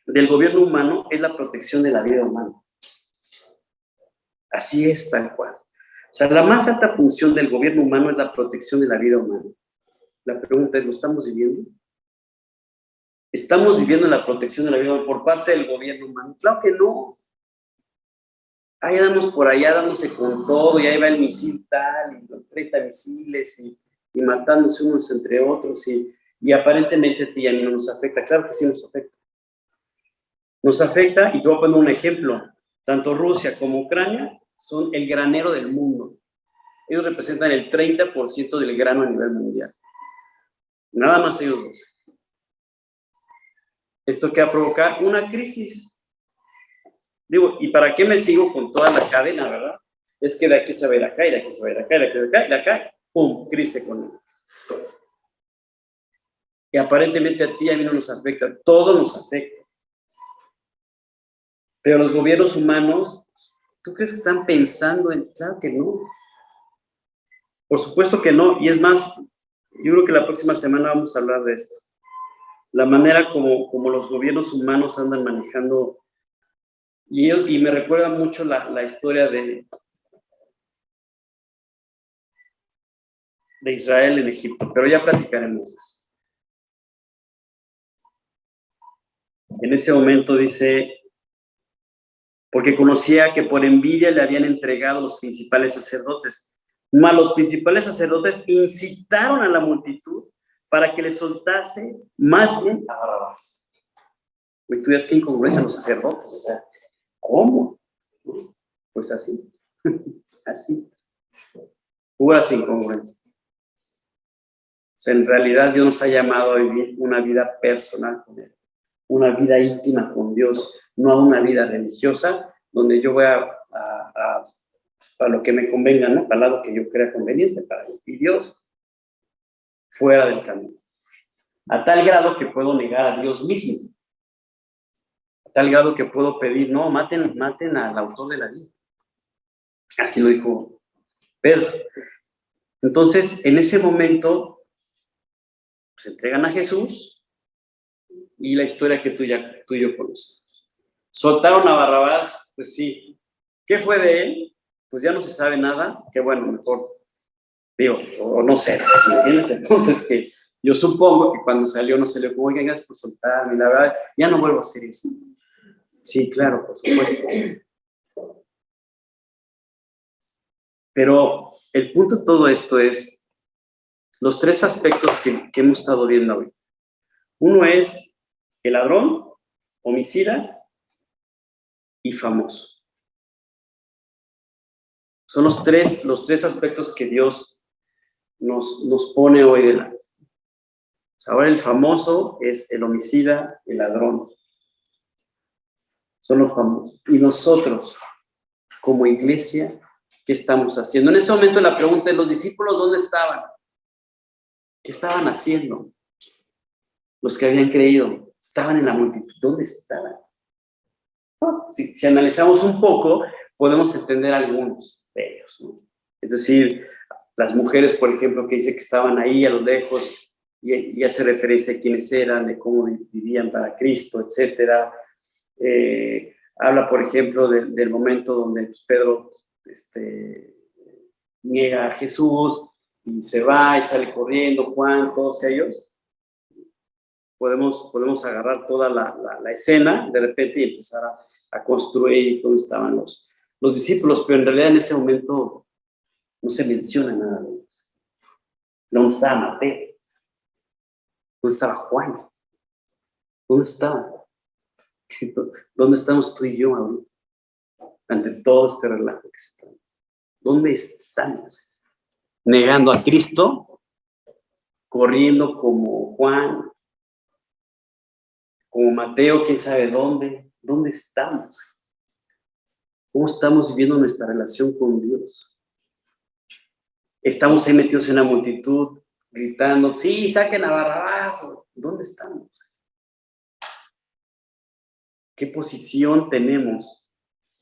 del gobierno humano es la protección de la vida humana. Así es, tal cual. O sea, la más alta función del gobierno humano es la protección de la vida humana. La pregunta es, ¿lo estamos viviendo? ¿Estamos viviendo la protección de la vida humana por parte del gobierno humano? Claro que no. ahí andamos por allá dándose con todo, y ahí va el misil tal, y los 30 misiles, y matándose unos entre otros, y aparentemente a ti y a mí no nos afecta. Claro que sí nos afecta. Nos afecta, y te voy a poner un ejemplo. Tanto Rusia como Ucrania son el granero del mundo. Ellos representan el 30% del grano a nivel mundial. Nada más ellos dos. Esto que va a provocar una crisis. Digo, ¿y para qué me sigo con toda la cadena, verdad? Es que de aquí se va a ir acá, y de aquí se va a ir acá, y de aquí se va a ir acá, y de acá, ¡pum!, crisis económica. Y aparentemente a ti y a mí no nos afecta, todo nos afecta. Pero los gobiernos humanos, ¿tú crees que están pensando en? Claro que no. Por supuesto que no, y es más, yo creo que la próxima semana vamos a hablar de esto. La manera como los gobiernos humanos andan manejando, y me recuerda mucho la historia de Israel en Egipto, pero ya platicaremos eso. En ese momento dice, porque conocía que por envidia le habían entregado los principales sacerdotes. Mas los principales sacerdotes incitaron a la multitud para que le soltase más bien a Barrabás. ¿Me estudias qué incongruencia los sacerdotes? O sea, ¿cómo? Pues así, así. Puras incongruencias. O sea, en realidad Dios nos ha llamado a vivir una vida personal con Él, una vida íntima con Dios, no a una vida religiosa, donde yo voy a lo que me convenga, ¿no? Para lo que yo crea conveniente para mí. Y Dios fuera del camino. A tal grado que puedo negar a Dios mismo. A tal grado que puedo pedir, no, maten al autor de la vida. Así lo dijo Pedro. Entonces, en ese momento, se entregan a Jesús y la historia que tú y yo conocemos. Soltaron a Barrabás, pues sí. ¿Qué fue de él? Pues ya no se sabe nada. Qué bueno, mejor digo, o no sé, ¿me entiendes? Entonces, que yo supongo que cuando salió no se le dijo, oigan, gracias por soltarme, la verdad, ya no vuelvo a hacer eso. Sí, claro, por supuesto. Pero el punto de todo esto es los tres aspectos que hemos estado viendo hoy. Uno es el ladrón, homicida y famoso. Son los tres aspectos que Dios nos pone hoy delante. O sea, ahora el famoso es el homicida, el ladrón. Son los famosos. Y nosotros, como iglesia, ¿qué estamos haciendo? En ese momento la pregunta es, ¿los discípulos dónde estaban? ¿Qué estaban haciendo? Los que habían creído, estaban en la multitud. ¿Dónde estaban? Si analizamos un poco, podemos entender algunos de ellos, ¿no? Es decir, las mujeres, por ejemplo, que dice que estaban ahí a lo lejos y hace referencia a quiénes eran, de cómo vivían para Cristo, etcétera. Habla, por ejemplo, del momento donde Pedro niega a Jesús y se va y sale corriendo, Juan, todos ellos. Podemos agarrar toda la escena de repente y empezar a construir dónde estaban los discípulos, pero en realidad en ese momento no se menciona nada de ellos. ¿Dónde estaba Mateo? ¿Dónde estaba Juan? ¿Dónde estaban? ¿Dónde estamos tú y yo ahorita? Ante todo este relajo que se trae. ¿Dónde estamos? Negando a Cristo, corriendo como Juan, como Mateo, quién sabe dónde. ¿Dónde estamos? ¿Cómo estamos viviendo nuestra relación con Dios? Estamos ahí metidos en la multitud, gritando, sí, saquen a Barrabás. ¿Dónde estamos? ¿Qué posición tenemos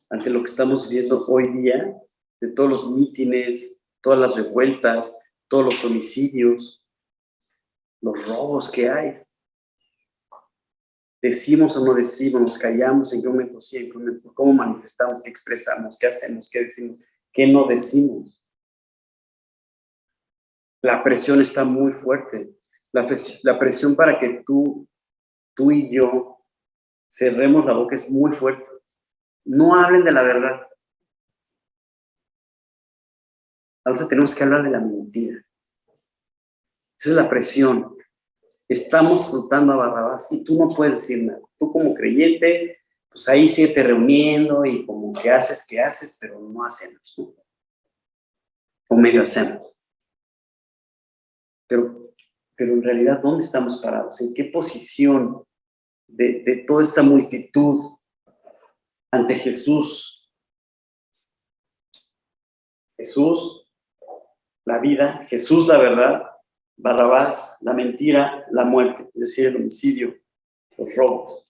ante lo que estamos viviendo hoy día, de todos los mítines, todas las revueltas, todos los homicidios, los robos que hay? ¿Decimos o no decimos? ¿Nos callamos? ¿En qué momento sí? ¿En qué momento? ¿Cómo manifestamos? ¿Qué expresamos? ¿Qué hacemos? ¿Qué decimos? ¿Qué no decimos? La presión está muy fuerte. La presión para que tú y yo cerremos la boca es muy fuerte. No hablen de la verdad. Ahora tenemos que hablar de la mentira. Esa es la presión. Estamos soltando a Barrabás y tú no puedes decir nada. Tú como creyente, pues ahí síguete reuniendo y como que haces, pero no hacemos, ¿no? O medio hacemos. Pero en realidad, ¿dónde estamos parados? ¿En qué posición de toda esta multitud ante Jesús? Jesús, la vida, Jesús, la verdad, Barrabás, la mentira, la muerte, es decir, el homicidio, los robos.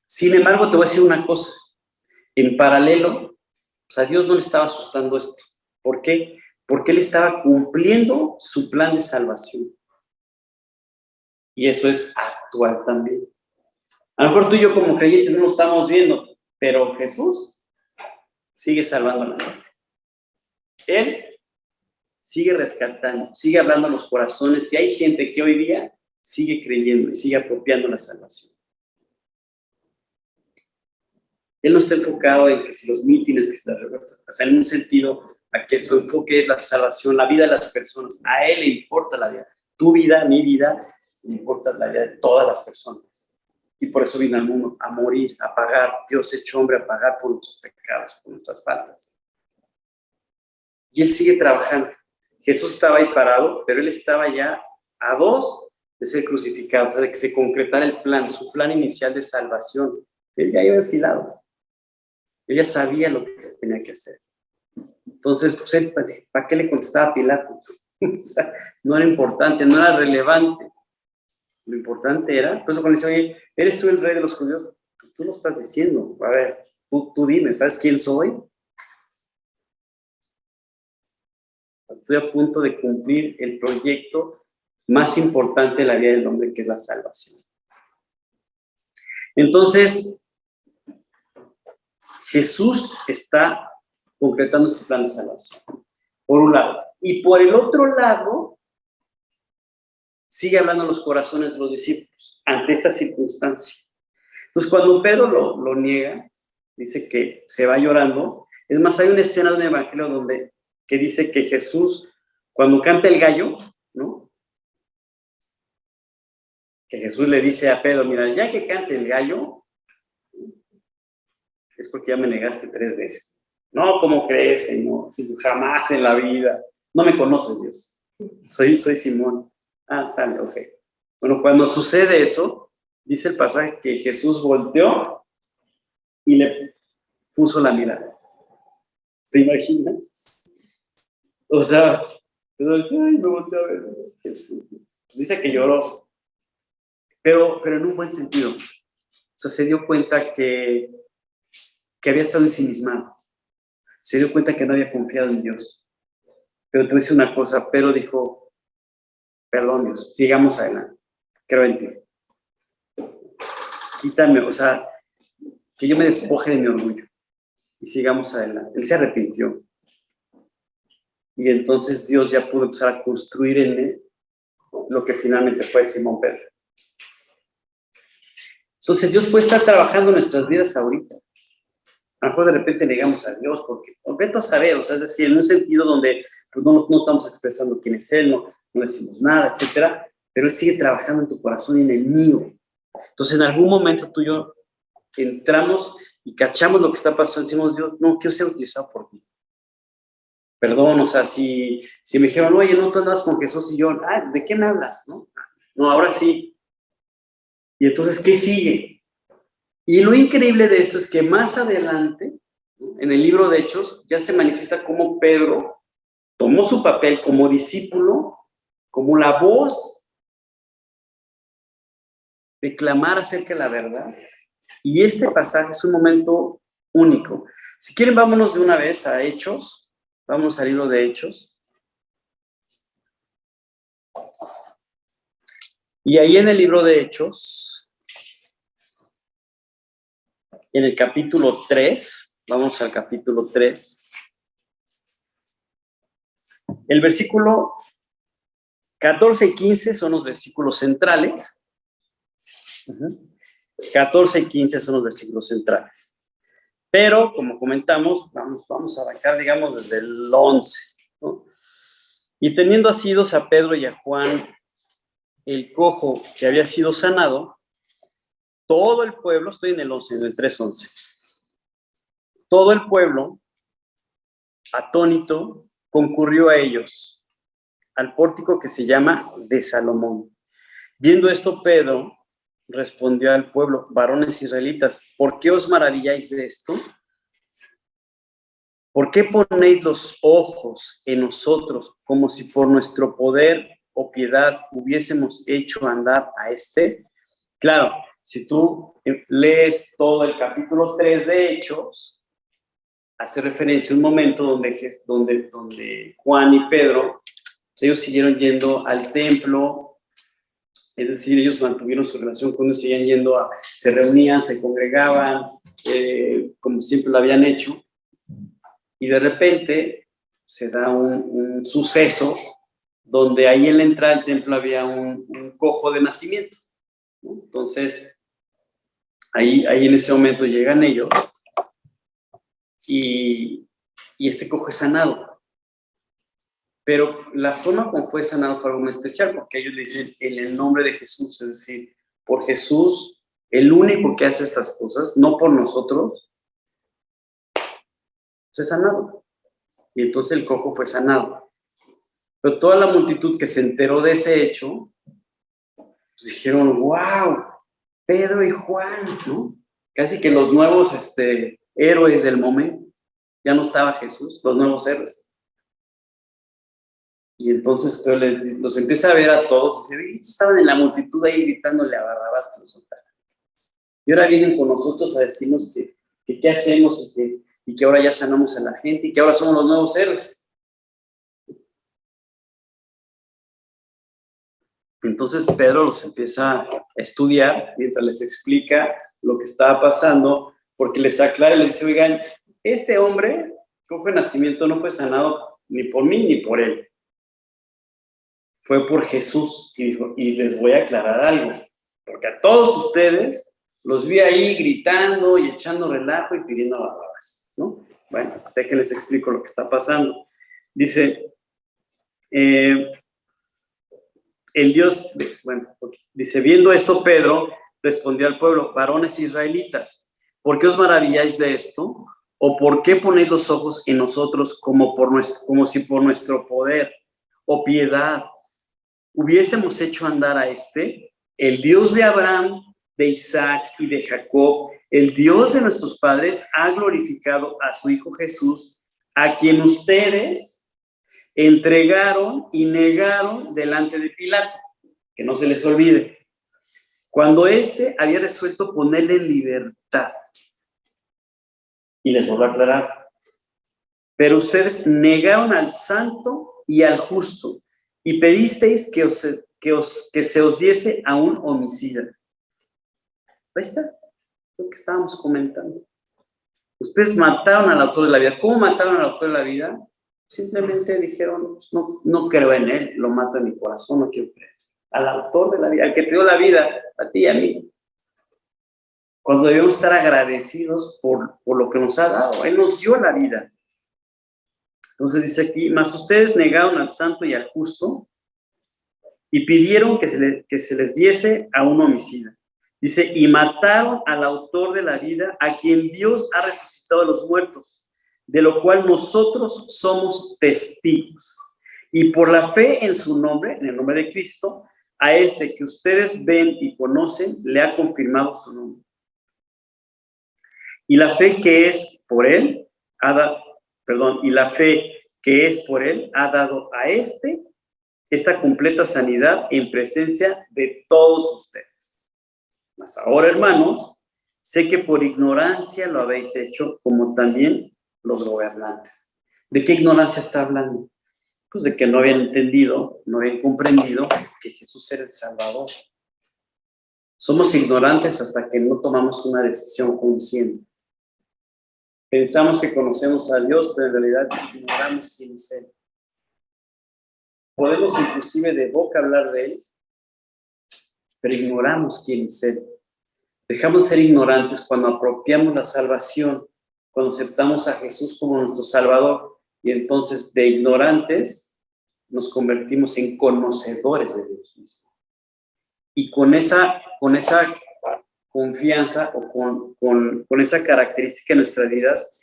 Sin embargo, te voy a decir una cosa. En paralelo, a Dios no le estaba asustando esto. ¿Por qué? Porque Él estaba cumpliendo su plan de salvación. Y eso es actual también. A lo mejor tú y yo como creyentes no lo estamos viendo, pero Jesús sigue salvando a la gente. Él sigue rescatando, sigue hablando a los corazones. Y hay gente que hoy día sigue creyendo y sigue apropiando la salvación. Él no está enfocado en que si los mítines, que si las revueltas, o sea, en un sentido a que su enfoque es la salvación, la vida de las personas. A Él le importa la vida. Tu vida, mi vida, le importa la vida de todas las personas. Y por eso vino al mundo a morir, a pagar. Dios hecho hombre a pagar por nuestros pecados, por nuestras faltas. Y Él sigue trabajando. Jesús estaba ahí parado, pero Él estaba ya a 2 de ser crucificado, o sea, de que se concretara el plan, su plan inicial de salvación. Él ya iba enfilado. Él ya sabía lo que se tenía que hacer. Entonces, pues él, ¿para qué le contestaba a Pilato? O sea, no era importante, no era relevante. Lo importante era, por eso cuando dice, oye, ¿eres tú el rey de los judíos? Pues tú lo estás diciendo. A ver, tú dime, ¿sabes quién soy? Estoy a punto de cumplir el proyecto más importante de la vida del hombre, que es la salvación. Entonces, Jesús está concretando este plan de salvación, por un lado. Y por el otro lado, sigue hablando a los corazones de los discípulos ante esta circunstancia. Entonces, cuando Pedro lo niega, dice que se va llorando. Es más, hay una escena de un evangelio donde que dice que Jesús, cuando canta el gallo, ¿no? Que Jesús le dice a Pedro, mira, ya que cante el gallo, es porque ya me negaste 3 veces. No, ¿cómo crees, Señor? Jamás en la vida. No me conoces, Dios. Soy Simón. Ah, sale, ok. Bueno, cuando sucede eso, dice el pasaje que Jesús volteó y le puso la mirada. ¿Te imaginas? O sea, ay, me volteó a ver. Jesús. Pues dice que lloró, pero en un buen sentido. O sea, se dio cuenta que había estado ensimismado. Se dio cuenta que no había confiado en Dios. Pero tú dices una cosa, pero dijo, perdón Dios, sigamos adelante, creo en ti. Quítame, o sea, que yo me despoje de mi orgullo y sigamos adelante. Él se arrepintió. Y entonces Dios ya pudo empezar a construir en él lo que finalmente fue Simón Pedro. Entonces Dios puede estar trabajando en nuestras vidas ahorita. A lo mejor de repente negamos a Dios porque vete a saber, o sea, es decir, en un sentido donde pues, no estamos expresando quién es Él, no decimos nada, etcétera, pero Él sigue trabajando en tu corazón y en el mío. Entonces, en algún momento tú y yo entramos y cachamos lo que está pasando, decimos, Dios, no, quiero ser utilizado por ti. Perdón, o sea, si me dijeron, oye, no, tú andas con Jesús y yo, ¿de qué me hablas? No, ahora sí. Y entonces, ¿qué sigue? Y lo increíble de esto es que más adelante, ¿no? En el libro de Hechos, ya se manifiesta cómo Pedro tomó su papel como discípulo, como la voz de clamar acerca de la verdad. Y este pasaje es un momento único. Si quieren, vámonos de una vez a Hechos. Vamos al libro de Hechos. Y ahí en el libro de Hechos, en el capítulo 3, vamos al capítulo 3. El versículo 14 y 15 son los versículos centrales. 14 y 15 son los versículos centrales. Pero, como comentamos, vamos a arrancar, digamos, desde el 11, ¿no? Y teniendo asidos a Pedro y a Juan, el cojo que había sido sanado, todo el pueblo, estoy en el 11, en el 3:11, todo el pueblo, atónito, concurrió a ellos, al pórtico que se llama de Salomón. Viendo esto, Pedro respondió al pueblo: varones israelitas, ¿por qué os maravilláis de esto? ¿Por qué ponéis los ojos en nosotros como si por nuestro poder o piedad hubiésemos hecho andar a este? Claro, si tú lees todo el capítulo 3 de Hechos, hace referencia a un momento donde Juan y Pedro, ellos siguieron yendo al templo, es decir, ellos mantuvieron su relación con Dios, seguían yendo se reunían, se congregaban, como siempre lo habían hecho, y de repente se da un suceso donde ahí en la entrada del templo había un cojo de nacimiento, ¿no? Entonces, ahí en ese momento llegan ellos y este cojo es sanado. Pero la forma como fue sanado fue algo muy especial, porque ellos le dicen en el nombre de Jesús, es decir, por Jesús, el único que hace estas cosas, no por nosotros, se sanado. Y entonces el cojo fue sanado. Pero toda la multitud que se enteró de ese hecho, pues dijeron: wow, Pedro y Juan, ¿no? Casi que los nuevos héroes del momento. Ya no estaba Jesús, los nuevos héroes. Y entonces Pedro los empieza a ver a todos, y dice: estos estaban en la multitud ahí gritándole a Barrabás que los soltara. Y ahora vienen con nosotros a decirnos que qué hacemos y que ahora ya sanamos a la gente y que ahora somos los nuevos héroes. Entonces Pedro los empieza a estudiar mientras les explica lo que estaba pasando, porque les aclara y les dice: oigan, este hombre, cojo de nacimiento, no fue sanado ni por mí ni por él. Fue por Jesús. Y dijo: y les voy a aclarar algo, porque a todos ustedes los vi ahí gritando y echando relajo y pidiendo a Barrabás, ¿no? Bueno, déjenles explico lo que está pasando. Dice, el Dios, dice: viendo esto, Pedro respondió al pueblo: varones israelitas, ¿por qué os maravilláis de esto? ¿O por qué ponéis los ojos en nosotros como si por nuestro poder o piedad hubiésemos hecho andar a este? El Dios de Abraham, de Isaac y de Jacob, el Dios de nuestros padres, ha glorificado a su Hijo Jesús, a quien ustedes entregaron y negaron delante de Pilato. Que no se les olvide, cuando éste había resuelto ponerle en libertad. Y les vuelvo a aclarar: pero ustedes negaron al santo y al justo, y pedisteis que se os diese a un homicida. Ahí está lo que estábamos comentando. Ustedes mataron al autor de la vida. ¿Cómo mataron al autor de la vida? Simplemente dijeron: pues no creo en él, lo mato en mi corazón, no quiero creer. Al autor de la vida, al que te dio la vida, a ti y a mí. Cuando debemos estar agradecidos por lo que nos ha dado. Él nos dio la vida. Entonces dice aquí: mas ustedes negaron al santo y al justo y pidieron que se les diese a un homicida. Dice: y mataron al autor de la vida, a quien Dios ha resucitado de los muertos, de lo cual nosotros somos testigos. Y por la fe en su nombre, en el nombre de Cristo, a este que ustedes ven y conocen, le ha confirmado su nombre. Y la fe que es por él, ha dado a esta completa sanidad en presencia de todos ustedes. Mas ahora, hermanos, sé que por ignorancia lo habéis hecho, como también los gobernantes. ¿De qué ignorancia está hablando? Pues de que no habían entendido, no habían comprendido que Jesús era el Salvador. Somos ignorantes hasta que no tomamos una decisión consciente. Pensamos que conocemos a Dios, pero en realidad ignoramos quién es Él. Podemos inclusive de boca hablar de Él, pero ignoramos quién es Él. Dejamos de ser ignorantes cuando apropiamos la salvación cuando aceptamos a Jesús como nuestro Salvador, y entonces de ignorantes nos convertimos en conocedores de Dios mismo. Y con esa confianza o con esa característica en nuestras vidas,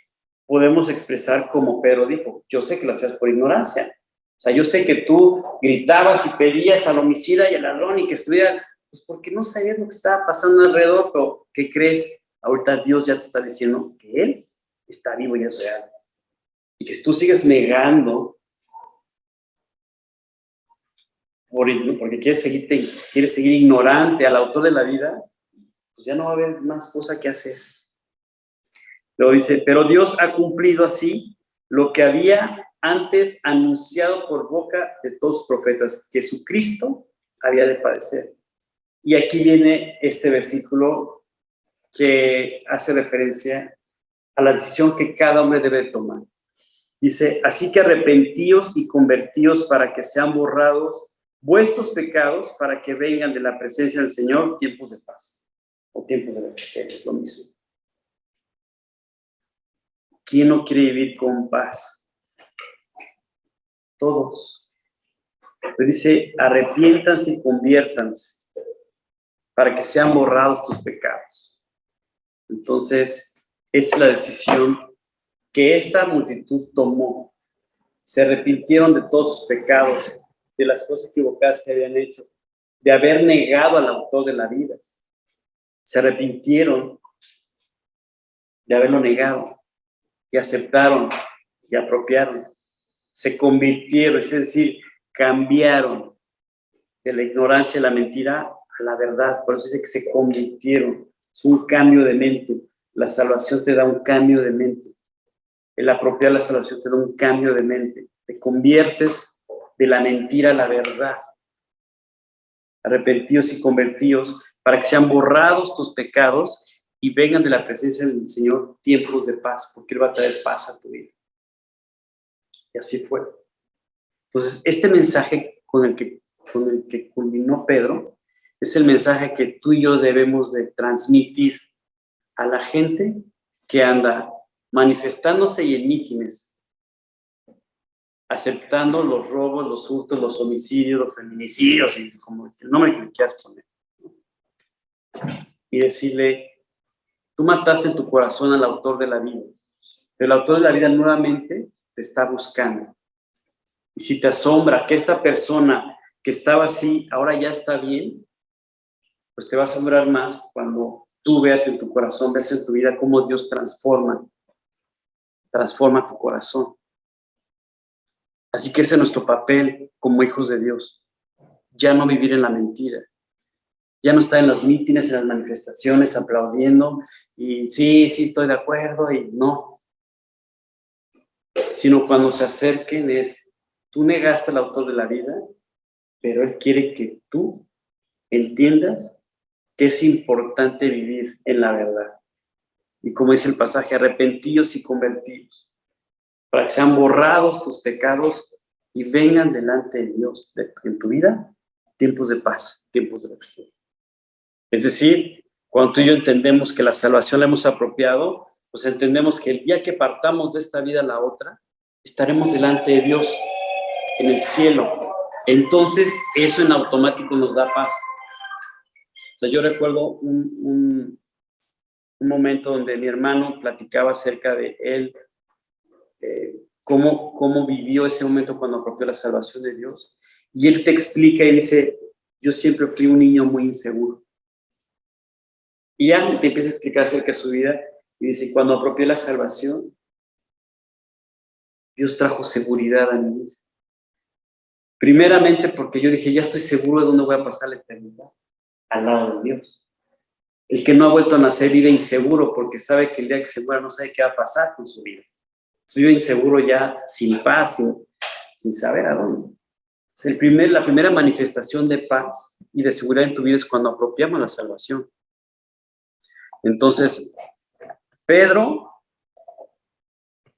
podemos expresar como Pedro dijo, yo sé que lo hacías por ignorancia. O sea, yo sé que tú gritabas y pedías al homicida y al ladrón y que estuviera, pues porque no sabías lo que estaba pasando alrededor, pero ¿qué crees? Ahorita Dios ya te está diciendo que Él está vivo y es real. Y que si tú sigues negando porque quieres seguir ignorante al autor de la vida, pues ya no va a haber más cosa que hacer. Luego dice, pero Dios ha cumplido así lo que había antes anunciado por boca de todos los profetas, que su Cristo había de padecer. Y aquí viene este versículo que hace referencia a la decisión que cada hombre debe tomar. Dice, así que arrepentíos y convertíos para que sean borrados vuestros pecados, para que vengan de la presencia del Señor tiempos de paz o tiempos de refrigerio, es lo mismo. ¿Quién no quiere vivir con paz? Todos. Pero dice, arrepiéntanse y conviértanse para que sean borrados tus pecados. Entonces, esa es la decisión que esta multitud tomó. Se arrepintieron de todos sus pecados, de las cosas equivocadas que habían hecho, de haber negado al autor de la vida. Se arrepintieron de haberlo negado y aceptaron y apropiaron. Se convirtieron, es decir, cambiaron de la ignorancia y la mentira a la verdad. Por eso dice que se convirtieron. Es un cambio de mente. La salvación te da un cambio de mente. El apropiar la salvación te da un cambio de mente. Te conviertes de la mentira a la verdad. Arrepentidos y convertidos para que sean borrados tus pecados y vengan de la presencia del Señor tiempos de paz, porque Él va a traer paz a tu vida. Y así fue. Entonces, este mensaje con el que culminó Pedro es el mensaje que tú y yo debemos de transmitir a la gente que anda manifestándose y en mítines, aceptando los robos, los hurtos, los homicidios, los feminicidios, y como el nombre que le quieras poner. Y decirle, tú mataste en tu corazón al autor de la vida, pero el autor de la vida nuevamente te está buscando. Y si te asombra que esta persona que estaba así, ahora ya está bien, pues te va a asombrar más cuando tú veas en tu corazón, veas en tu vida cómo Dios transforma tu corazón. Así que ese es nuestro papel como hijos de Dios. Ya no vivir en la mentira. Ya no estar en los mítines, en las manifestaciones, aplaudiendo y sí, estoy de acuerdo y no. Sino cuando se acerquen es, tú negaste al autor de la vida, pero Él quiere que tú entiendas que es importante vivir en la verdad. Y como dice el pasaje, arrepentíos y convertidos, para que sean borrados tus pecados y vengan delante de Dios en tu vida tiempos de paz, tiempos de refrigerio. Es decir, cuando tú y yo entendemos que la salvación la hemos apropiado, pues entendemos que el día que partamos de esta vida a la otra, estaremos delante de Dios en el cielo. Entonces, eso en automático nos da paz. O sea, yo recuerdo un momento donde mi hermano platicaba acerca de él, cómo vivió ese momento cuando apropió la salvación de Dios. Y él te explica y dice, yo siempre fui un niño muy inseguro. Y ya te empieza a explicar acerca de su vida y dice, cuando apropié la salvación, Dios trajo seguridad a mi vida. Primeramente porque yo dije, ya estoy seguro de dónde voy a pasar la eternidad, al lado de Dios. El que no ha vuelto a nacer vive inseguro porque sabe que el día que se muera no sabe qué va a pasar con su vida. Entonces, vive inseguro ya, sin paz, sin saber a dónde. Entonces, la primera manifestación de paz y de seguridad en tu vida es cuando apropiamos la salvación. Entonces, Pedro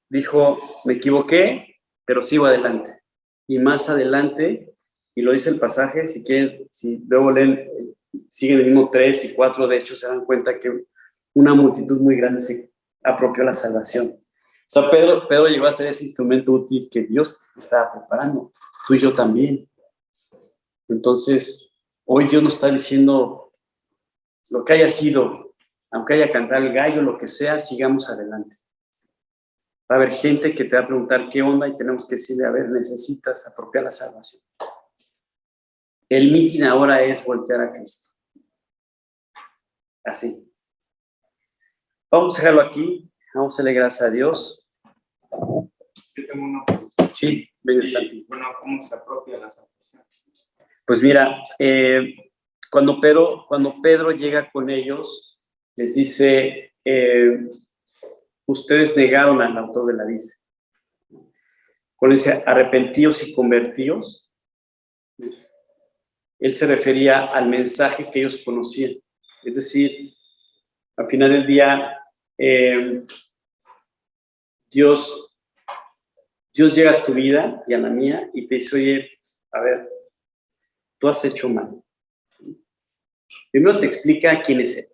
dijo, me equivoqué, pero sigo adelante. Y más adelante, y lo dice el pasaje, si quieren, si luego leen, siguen el mismo 3 y 4, de hecho se dan cuenta que una multitud muy grande apropió la salvación. O sea, Pedro llegó a ser ese instrumento útil que Dios estaba preparando. Tú y yo también. Entonces, hoy Dios nos está diciendo, lo que haya sido, aunque haya cantado el gallo, lo que sea, sigamos adelante. Va a haber gente que te va a preguntar qué onda y tenemos que decirle, a ver, necesitas apropiar la salvación. El mitin ahora es voltear a Cristo. Así. Vamos a dejarlo aquí. Vamos a darle gracias a Dios. Yo tengo una pregunta. Sí, venga, Santi. Bueno, ¿cómo se apropia la salvación? Pues mira, cuando Pedro llega con ellos, les dice, ustedes negaron al autor de la vida. Cuando dice arrepentíos y convertíos, él se refería al mensaje que ellos conocían. Es decir, al final del día, Dios llega a tu vida y a la mía y te dice, oye, a ver, tú has hecho mal. Primero te explica quién es él.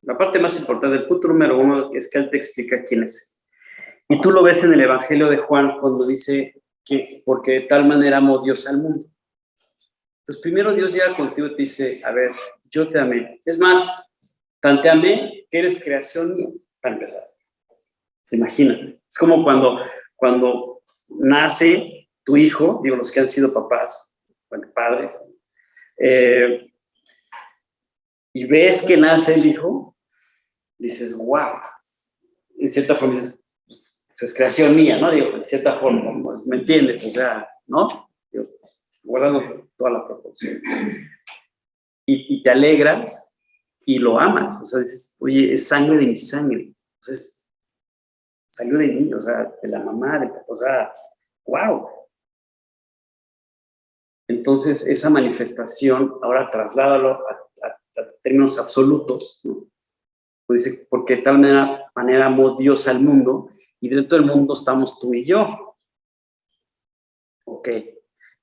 La parte más importante, el punto número 1, es que él te explica quién es él. Y tú lo ves en el Evangelio de Juan cuando dice que porque de tal manera amó Dios al mundo. Entonces primero Dios llega contigo y te dice, a ver, yo te amé. Es más, tan te amé que eres creación mía, para empezar. ¿Se imaginan? Es como cuando nace tu hijo, digo, los que han sido papás, bueno, padres, y ves que nace el hijo, dices, wow. En cierta forma dices, pues, es creación mía, ¿no? Digo, en cierta forma, pues, ¿me entiendes? O sea, ¿no? Digo, guardando toda la proporción. Y te alegras y lo amas. O sea, dices, oye, es sangre de mi sangre. Entonces, salió de mí, o sea, de la mamá, o sea, wow. Entonces, esa manifestación, ahora trasládalo a términos absolutos, ¿no? Pues dice, porque de tal manera amó Dios al mundo, y dentro del mundo estamos tú y yo. Ok.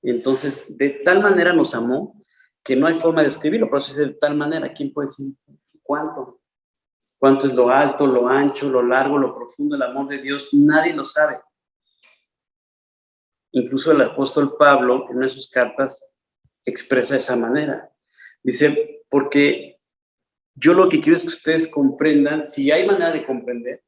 Entonces, de tal manera nos amó, que no hay forma de escribirlo, por eso dice de tal manera. ¿Quién puede decir cuánto? ¿Cuánto es lo alto, lo ancho, lo largo, lo profundo, el amor de Dios? Nadie lo sabe. Incluso el apóstol Pablo, en una de sus cartas, expresa de esa manera. Dice, porque yo lo que quiero es que ustedes comprendan, si hay manera de comprender,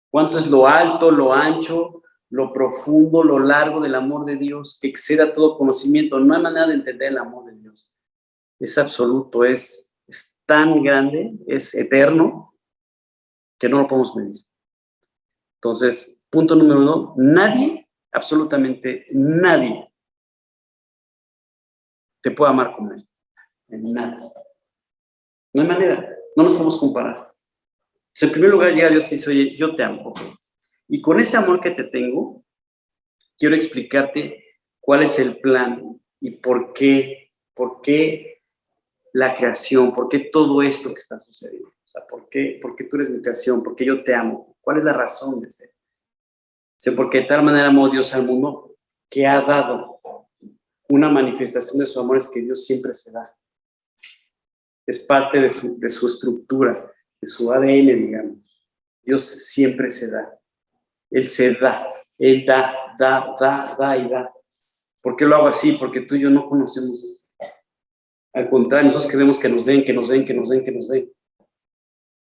cuánto es lo alto, lo ancho, lo profundo, lo largo del amor de Dios, que exceda todo conocimiento. No hay manera de entender el amor de Dios. Es absoluto, es tan grande, es eterno, que no lo podemos medir. Entonces, punto número 1, nadie, absolutamente nadie, te puede amar como él. Nadie. No hay manera, no nos podemos comparar. Entonces, en primer lugar llega Dios y te dice, oye, yo te amo. Y con ese amor que te tengo, quiero explicarte cuál es el plan y por qué la creación, por qué todo esto que está sucediendo. O sea, por qué tú eres mi creación, por qué yo te amo. ¿Cuál es la razón de ser? O sea, porque de tal manera amó Dios al mundo que ha dado una manifestación de su amor, es que Dios siempre se da. Es parte de su estructura, de su ADN, digamos. Dios siempre se da. Él se da. Él da y da. ¿Por qué lo hago así? Porque tú y yo no conocemos esto. Al contrario, nosotros queremos que nos den.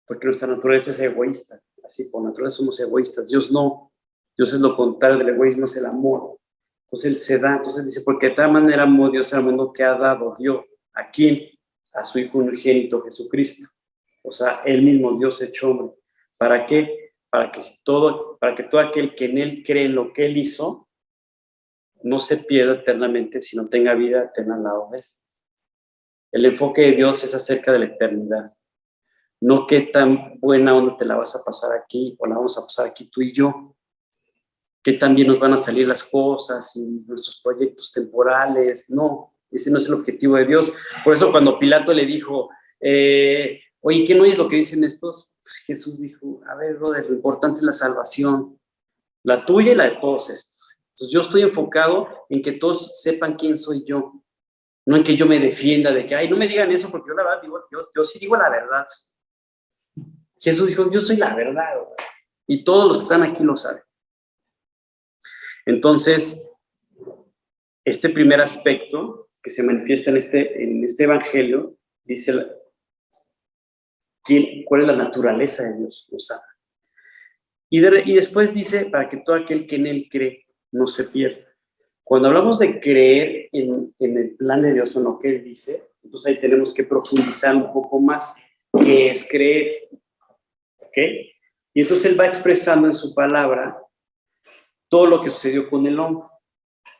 Porque nuestra naturaleza es egoísta. Así, por naturaleza somos egoístas. Dios no. Dios es lo contrario del egoísmo, es el amor. Entonces Él se da. Entonces dice, porque de tal manera amó Dios al mundo que ha dado, Dios. ¿A quién? A su Hijo unigénito, Jesucristo. O sea, Él mismo, Dios hecho hombre. ¿Para qué? Para que todo aquel que en Él cree en lo que Él hizo, no se pierda eternamente, sino tenga vida eterna al lado de Él. El enfoque de Dios es acerca de la eternidad. No qué tan buena onda te la vas a pasar aquí o la vamos a pasar aquí tú y yo. Qué tan bien nos van a salir las cosas y nuestros proyectos temporales. No, ese no es el objetivo de Dios. Por eso cuando Pilato le dijo, oye, ¿qué no oyes lo que dicen estos? Pues Jesús dijo, a ver, brother, lo importante es la salvación, la tuya y la de todos estos. Entonces yo estoy enfocado en que todos sepan quién soy yo, no en que yo me defienda de que, ay, no me digan eso porque yo la verdad digo, yo sí digo la verdad. Jesús dijo, yo soy la verdad, y todos los que están aquí lo saben. Entonces, este primer aspecto que se manifiesta en este evangelio, dice, ¿cuál es la naturaleza de Dios? Lo sabe. Y después dice, para que todo aquel que en él cree no se pierda. Cuando hablamos de creer en el plan de Dios o en lo que él dice, entonces ahí tenemos que profundizar un poco más qué es creer. ¿Ok? Y entonces él va expresando en su palabra todo lo que sucedió con el hombre.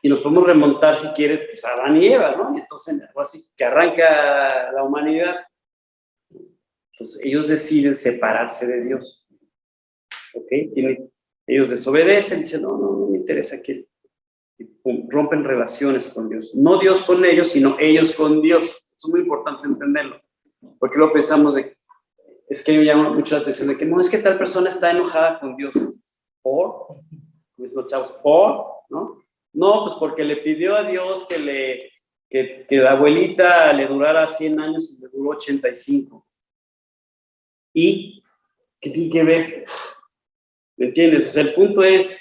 Y nos podemos remontar, si quieres, pues a Adán y Eva, ¿no? Y entonces, algo así que arranca la humanidad. Entonces, ellos deciden separarse de Dios. ¿Ok? Ellos desobedecen, dicen, no me interesa que rompen relaciones con Dios. No Dios con ellos, sino ellos con Dios. Es muy importante entenderlo. Porque luego pensamos es que me llama mucho la atención de que no, es que tal persona está enojada con Dios. ¿Por? Pues los chavos, ¿por? ¿No? No, pues porque le pidió a Dios que la abuelita le durara 100 años y le duró 85. ¿Y qué tiene que ver? ¿Me entiendes? O sea, el punto es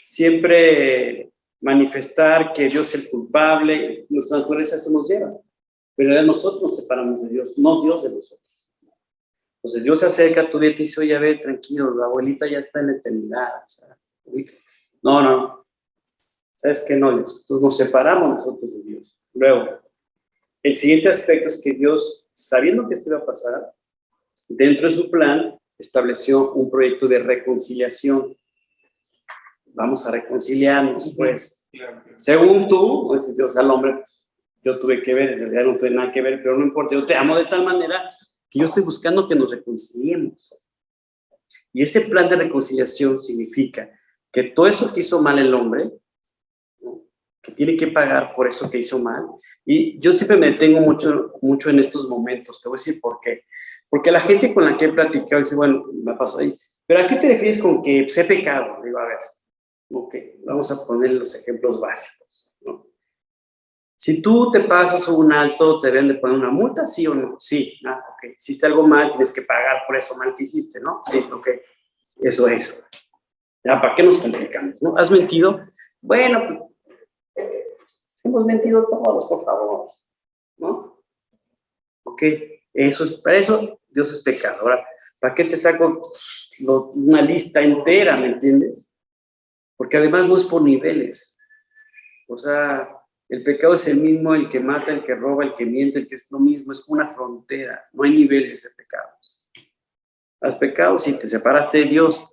siempre manifestar que Dios es el culpable, nuestra naturaleza eso nos lleva. Pero nosotros nos separamos de Dios, no Dios de nosotros. Entonces Dios se acerca a tu vida y te dice, oye, a ver, tranquilo, la abuelita ya está en la eternidad. O sea, no. ¿Sabes qué? No, Dios. Entonces nos separamos nosotros de Dios. Luego, el siguiente aspecto es que Dios, sabiendo que esto iba a pasar, dentro de su plan, estableció un proyecto de reconciliación. Vamos a reconciliarnos, pues. Según tú, pues, Dios al hombre, yo tuve que ver, en realidad no tuve nada que ver, pero no importa, yo te amo de tal manera que yo estoy buscando que nos reconciliemos. Y ese plan de reconciliación significa que todo eso que hizo mal el hombre, ¿no?, que tiene que pagar por eso que hizo mal. Y yo siempre me detengo mucho en estos momentos. Te voy a decir por qué. Porque la gente con la que he platicado dice, bueno, me pasó ahí, pero ¿a qué te refieres con que he pecado? Digo, a ver, ok, vamos a poner los ejemplos básicos, ¿no? Si tú te pasas un alto, ¿te deben de poner una multa, sí o no? Sí, ok. Hiciste algo mal, tienes que pagar por eso mal que hiciste, ¿no? Sí, ok. Eso. Ya, ¿para qué nos complicamos, no? ¿Has mentido? Bueno, hemos mentido todos, por favor, ¿no? Ok, para eso Dios es pecado. Ahora, ¿para qué te saco una lista entera, me entiendes? Porque además no es por niveles. O sea, el pecado es el mismo, el que mata, el que roba, el que miente, el que es lo mismo, es una frontera, no hay niveles de pecados. Has pecado si te separaste de Dios,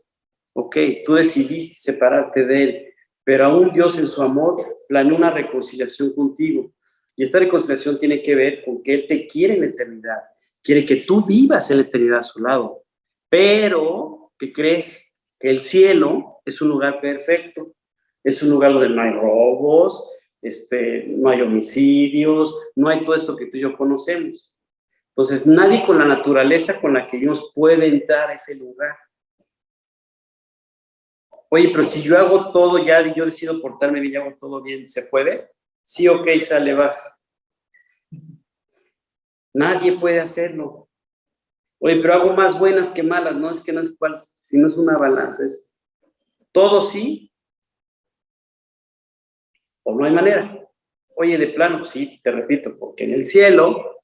ok, tú decidiste separarte de Él, pero aún Dios en su amor planeó una reconciliación contigo. Y esta reconciliación tiene que ver con que Él te quiere en la eternidad, quiere que tú vivas en la eternidad a su lado, pero que crees que el cielo es un lugar perfecto, es un lugar donde no hay robos, no hay homicidios, no hay todo esto que tú y yo conocemos. Entonces, nadie con la naturaleza con la que Dios puede entrar a ese lugar. Oye, pero si yo hago todo ya y yo decido portarme bien y hago todo bien, ¿se puede? Sí, ok, sale, vas. Nadie puede hacerlo. Oye, pero hago más buenas que malas, no es que no es cual, si no es una balanza, es todo sí o no hay manera. Oye, de plano, sí, te repito, porque en el cielo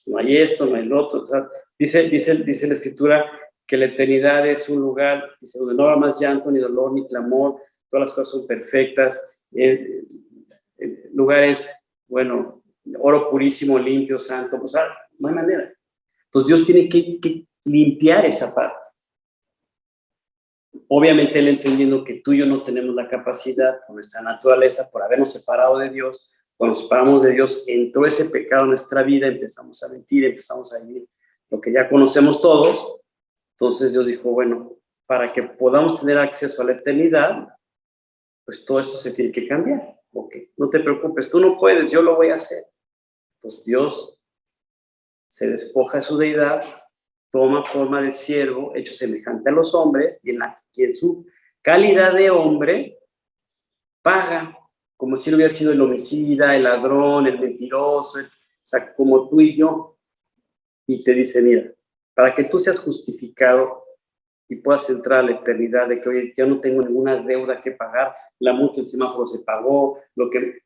no hay esto, no hay lo otro. O sea, dice la Escritura que la eternidad es un lugar, dice, donde no habrá más llanto, ni dolor, ni clamor, todas las cosas son perfectas, lugares, bueno, oro purísimo, limpio, santo, o sea, no hay manera. Entonces Dios tiene que limpiar esa parte. Obviamente Él entendiendo que tú y yo no tenemos la capacidad, con nuestra naturaleza, por habernos separado de Dios. Cuando nos separamos de Dios, entró ese pecado en nuestra vida, empezamos a mentir, empezamos a vivir lo que ya conocemos todos. Entonces Dios dijo, bueno, para que podamos tener acceso a la eternidad, pues todo esto se tiene que cambiar. Ok, no te preocupes, tú no puedes, yo lo voy a hacer. Pues Dios se despoja de su deidad, toma forma de siervo, hecho semejante a los hombres, y en su calidad de hombre paga, como si él hubiera sido el homicida, el ladrón, el mentiroso, o sea, como tú y yo, y te dice, mira, para que tú seas justificado y puedas entrar a la eternidad de que, oye, yo no tengo ninguna deuda que pagar, la multa del semáforo se pagó,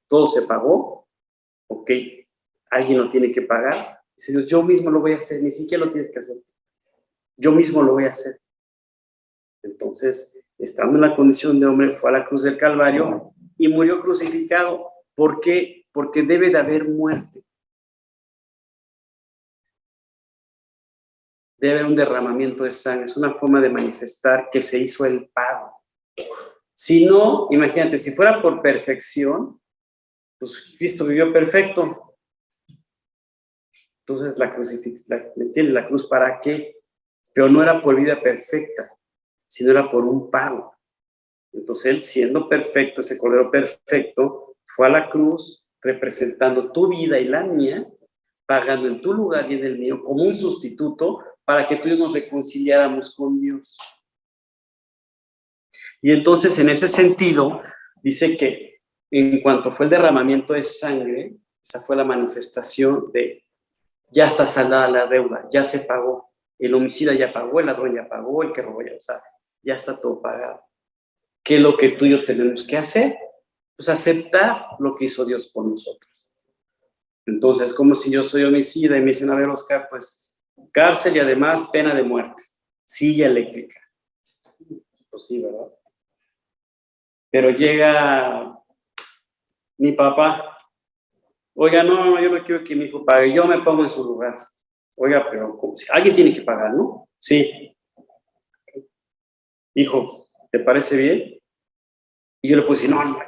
todo se pagó, ok, alguien lo tiene que pagar. Dice Dios, yo mismo lo voy a hacer, ni siquiera lo tienes que hacer, yo mismo lo voy a hacer. Entonces, estando en la condición de hombre, fue a la cruz del Calvario y murió crucificado. ¿Por qué? Porque debe de haber muerte. Debe haber un derramamiento de sangre. Es una forma de manifestar que se hizo el pago. Si no, imagínate, si fuera por perfección, pues Cristo vivió perfecto. Entonces la cruz, ¿para qué? Pero no era por vida perfecta, sino era por un pago. Entonces él, siendo perfecto, ese cordero perfecto, fue a la cruz representando tu vida y la mía, pagando en tu lugar y en el mío como un sustituto para que tú y yo nos reconciliáramos con Dios. Y entonces en ese sentido dice que en cuanto fue el derramamiento de sangre, esa fue la manifestación de ya está saldada la deuda, ya se pagó, el homicida ya pagó, el ladrón ya pagó, el que robó ya, o sea, ya está todo pagado. ¿Qué es lo que tú y yo tenemos que hacer? Pues aceptar lo que hizo Dios por nosotros. Entonces, como si yo soy homicida y me dicen, a ver, Oscar, pues cárcel y además pena de muerte, silla eléctrica. Pues sí, ¿verdad? Pero llega mi papá, oiga, no, yo no quiero que mi hijo pague, yo me pongo en su lugar. Oiga, pero alguien tiene que pagar, ¿no? Sí. Hijo, ¿te parece bien? Y yo le puedo decir, no,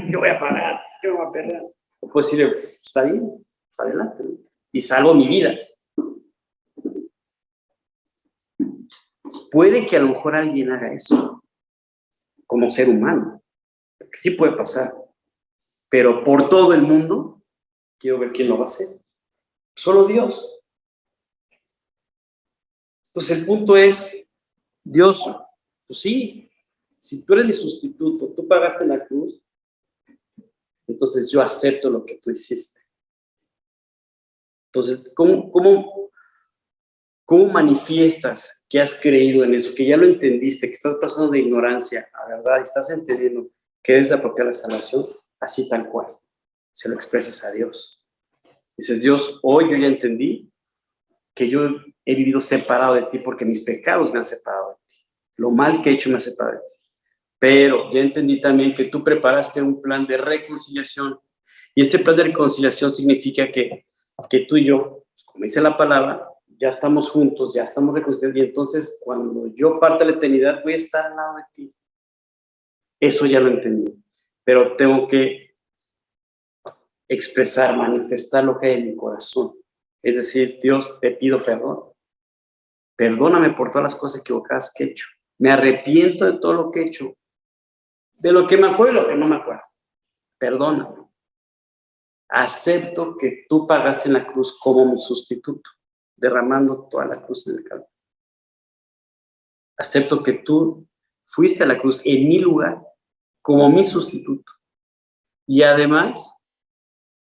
yo voy a pagar, yo voy a perder. O puedo decirle, está bien, adelante, ¿no? Y salvo mi vida. Puede que a lo mejor alguien haga eso, como ser humano, porque sí puede pasar, pero por todo el mundo, quiero ver quién lo va a hacer. Solo Dios. Entonces el punto es, Dios, pues sí, si tú eres mi sustituto, tú pagaste la cruz, entonces yo acepto lo que tú hiciste. Entonces, ¿cómo manifiestas que has creído en eso, que ya lo entendiste, que estás pasando de ignorancia a verdad y estás entendiendo que es la propia la salvación? Así tal cual, se lo expresas a Dios. Dices, Dios, hoy yo ya entendí que yo he vivido separado de ti porque mis pecados me han separado de ti. Lo mal que he hecho me ha separado de ti. Pero ya entendí también que tú preparaste un plan de reconciliación. Y este plan de reconciliación significa que tú y yo, como dice la palabra, ya estamos juntos, ya estamos reconciliados. Y entonces, cuando yo parta la eternidad, voy a estar al lado de ti. Eso ya lo entendí. Pero tengo que expresar, manifestar lo que hay en mi corazón. Es decir, Dios, te pido perdón. Perdóname por todas las cosas equivocadas que he hecho. Me arrepiento de todo lo que he hecho. De lo que me acuerdo y lo que no me acuerdo. Perdóname. Acepto que tú pagaste en la cruz como mi sustituto, derramando toda la cruz en el Calvario. Acepto que tú fuiste a la cruz en mi lugar como mi sustituto. Y además,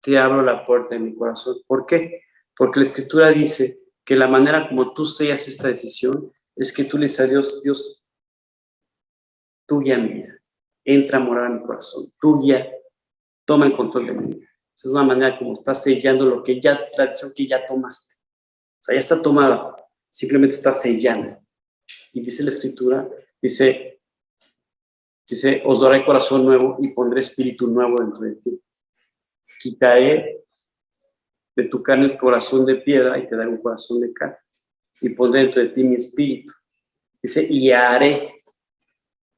te abro la puerta de mi corazón. ¿Por qué? Porque la Escritura dice que la manera como tú sellas esta decisión es que tú le dices a Dios, Dios, tú guía mi vida. Entra a morar en mi corazón. Tú guía, toma el control de mi vida. Esa es una manera como estás sellando lo que ya, la decisión que ya tomaste. O sea, ya está tomada. Simplemente está sellando. Y dice la Escritura, dice, os daré corazón nuevo y pondré espíritu nuevo dentro de ti. Quitaré de tu carne el corazón de piedra y te daré un corazón de carne. Y pondré dentro de ti mi espíritu. Dice, y haré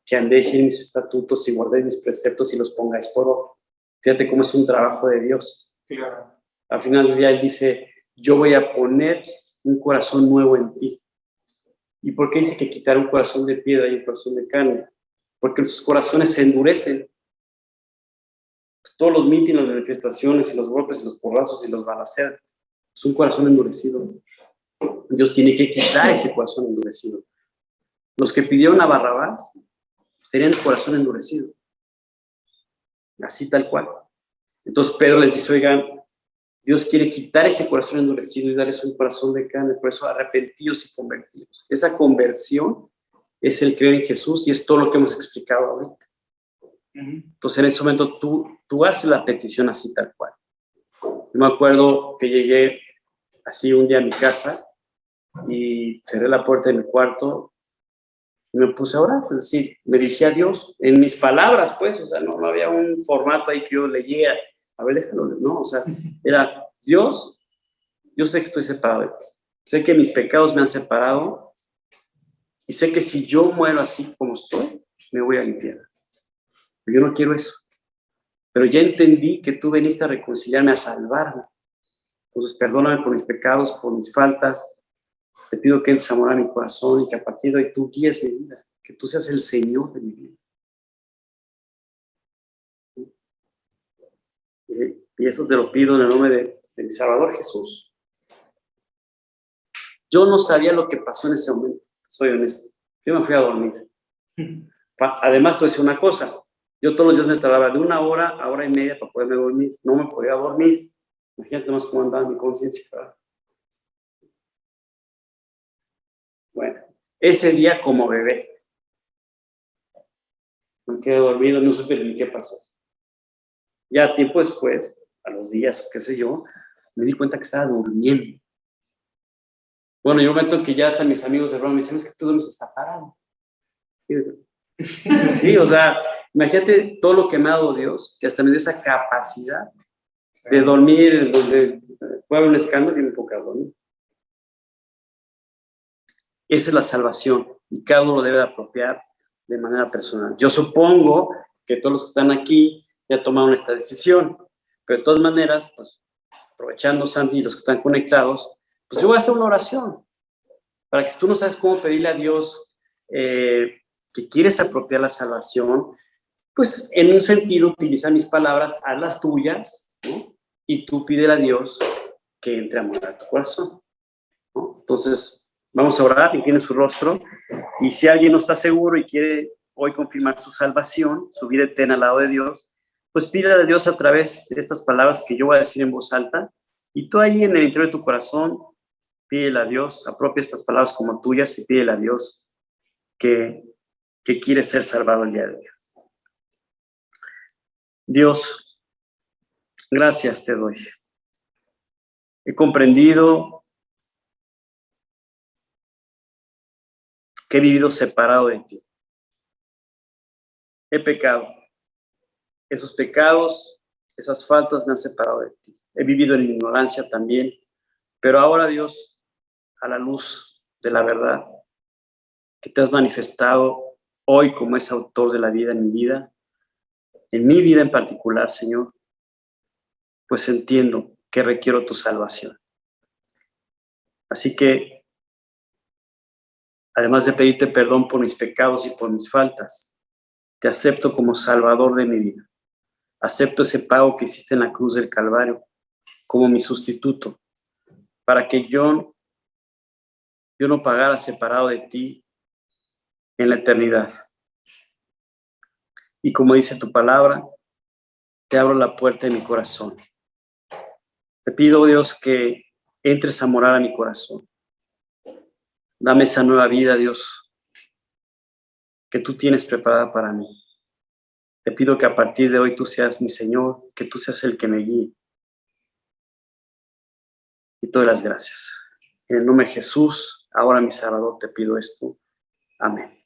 que andéis en mis estatutos y guardéis mis preceptos y los pongáis por obra. Fíjate cómo es un trabajo de Dios. Claro. Al final del día él dice, yo voy a poner un corazón nuevo en ti. ¿Y por qué dice que quitar un corazón de piedra y un corazón de carne? Porque sus corazones se endurecen. Todos los mítines, las manifestaciones y los golpes y los porrazos y los balaceras es un corazón endurecido. Dios tiene que quitar ese corazón endurecido. Los que pidieron a Barrabás tenían el corazón endurecido. Así tal cual. Entonces Pedro les dice, oigan, Dios quiere quitar ese corazón endurecido y darles un corazón de carne, por eso arrepentidos y convertidos. Esa conversión es el creer en Jesús y es todo lo que hemos explicado ahorita. Entonces en ese momento tú haces la petición así tal cual. Yo me acuerdo que llegué así un día a mi casa y cerré la puerta de mi cuarto y me puse a orar, pues sí, me dirigí a Dios en mis palabras, pues, o sea, no había un formato ahí que yo leyera, a ver, déjalo, no, o sea, era, Dios, yo sé que estoy separado de ti, sé que mis pecados me han separado y sé que si yo muero así como estoy, me voy al infierno. Yo no quiero eso, pero ya entendí que tú veniste a reconciliarme, a salvarme. Entonces, perdóname por mis pecados, por mis faltas. Te pido que entres a morar en mi corazón y que a partir de hoy tú guíes mi vida, que tú seas el Señor de mi vida. Y eso te lo pido en el nombre de mi Salvador Jesús. Yo no sabía lo que pasó en ese momento, soy honesto. Yo me fui a dormir. Además, te voy a decir una cosa. Yo todos los días me tardaba de 1 hora a 1:30 para poderme dormir. No me podía dormir. Imagínate más cómo andaba mi conciencia. Bueno, ese día como bebé. Me quedé dormido, no supe ni qué pasó. Ya tiempo después, a los días, qué sé yo, me di cuenta que estaba durmiendo. Bueno, yo un momento que ya hasta mis amigos de broma me dicen, es que tú duermes hasta parado. Sí, o sea, imagínate todo lo que me ha dado Dios, que hasta me dio esa capacidad de dormir, donde puede haber un escándalo y me puedo quedar dormido. Esa es la salvación y cada uno lo debe apropiar de manera personal. Yo supongo que todos los que están aquí ya tomaron esta decisión, pero de todas maneras, pues aprovechando Sandy y los que están conectados, pues yo voy a hacer una oración para que si tú no sabes cómo pedirle a Dios que quieres apropiar la salvación, pues en un sentido utiliza mis palabras, haz las tuyas, ¿no? Y tú pídele a Dios que entre a morar tu corazón, ¿no? Entonces, vamos a orar, incline su rostro, y si alguien no está seguro y quiere hoy confirmar su salvación, su vida eterna al lado de Dios, pues pídele a Dios a través de estas palabras que yo voy a decir en voz alta, y tú ahí en el interior de tu corazón, pídele a Dios, apropia estas palabras como tuyas y pídele a Dios que quiere ser salvado el día de hoy. Dios, gracias te doy. He comprendido que he vivido separado de ti. He pecado. Esos pecados, esas faltas me han separado de ti. He vivido en ignorancia también, pero ahora, Dios, a la luz de la verdad, que te has manifestado hoy como ese autor de la vida en mi vida en particular, Señor, pues entiendo que requiero tu salvación. Así que, además de pedirte perdón por mis pecados y por mis faltas, te acepto como Salvador de mi vida. Acepto ese pago que hiciste en la cruz del Calvario como mi sustituto, para que yo no pagara separado de ti en la eternidad. Y como dice tu palabra, te abro la puerta de mi corazón. Te pido, Dios, que entres a morar a mi corazón. Dame esa nueva vida, Dios, que tú tienes preparada para mí. Te pido que a partir de hoy tú seas mi Señor, que tú seas el que me guíe. Y todas las gracias. En el nombre de Jesús, ahora mi Salvador, te pido esto. Amén.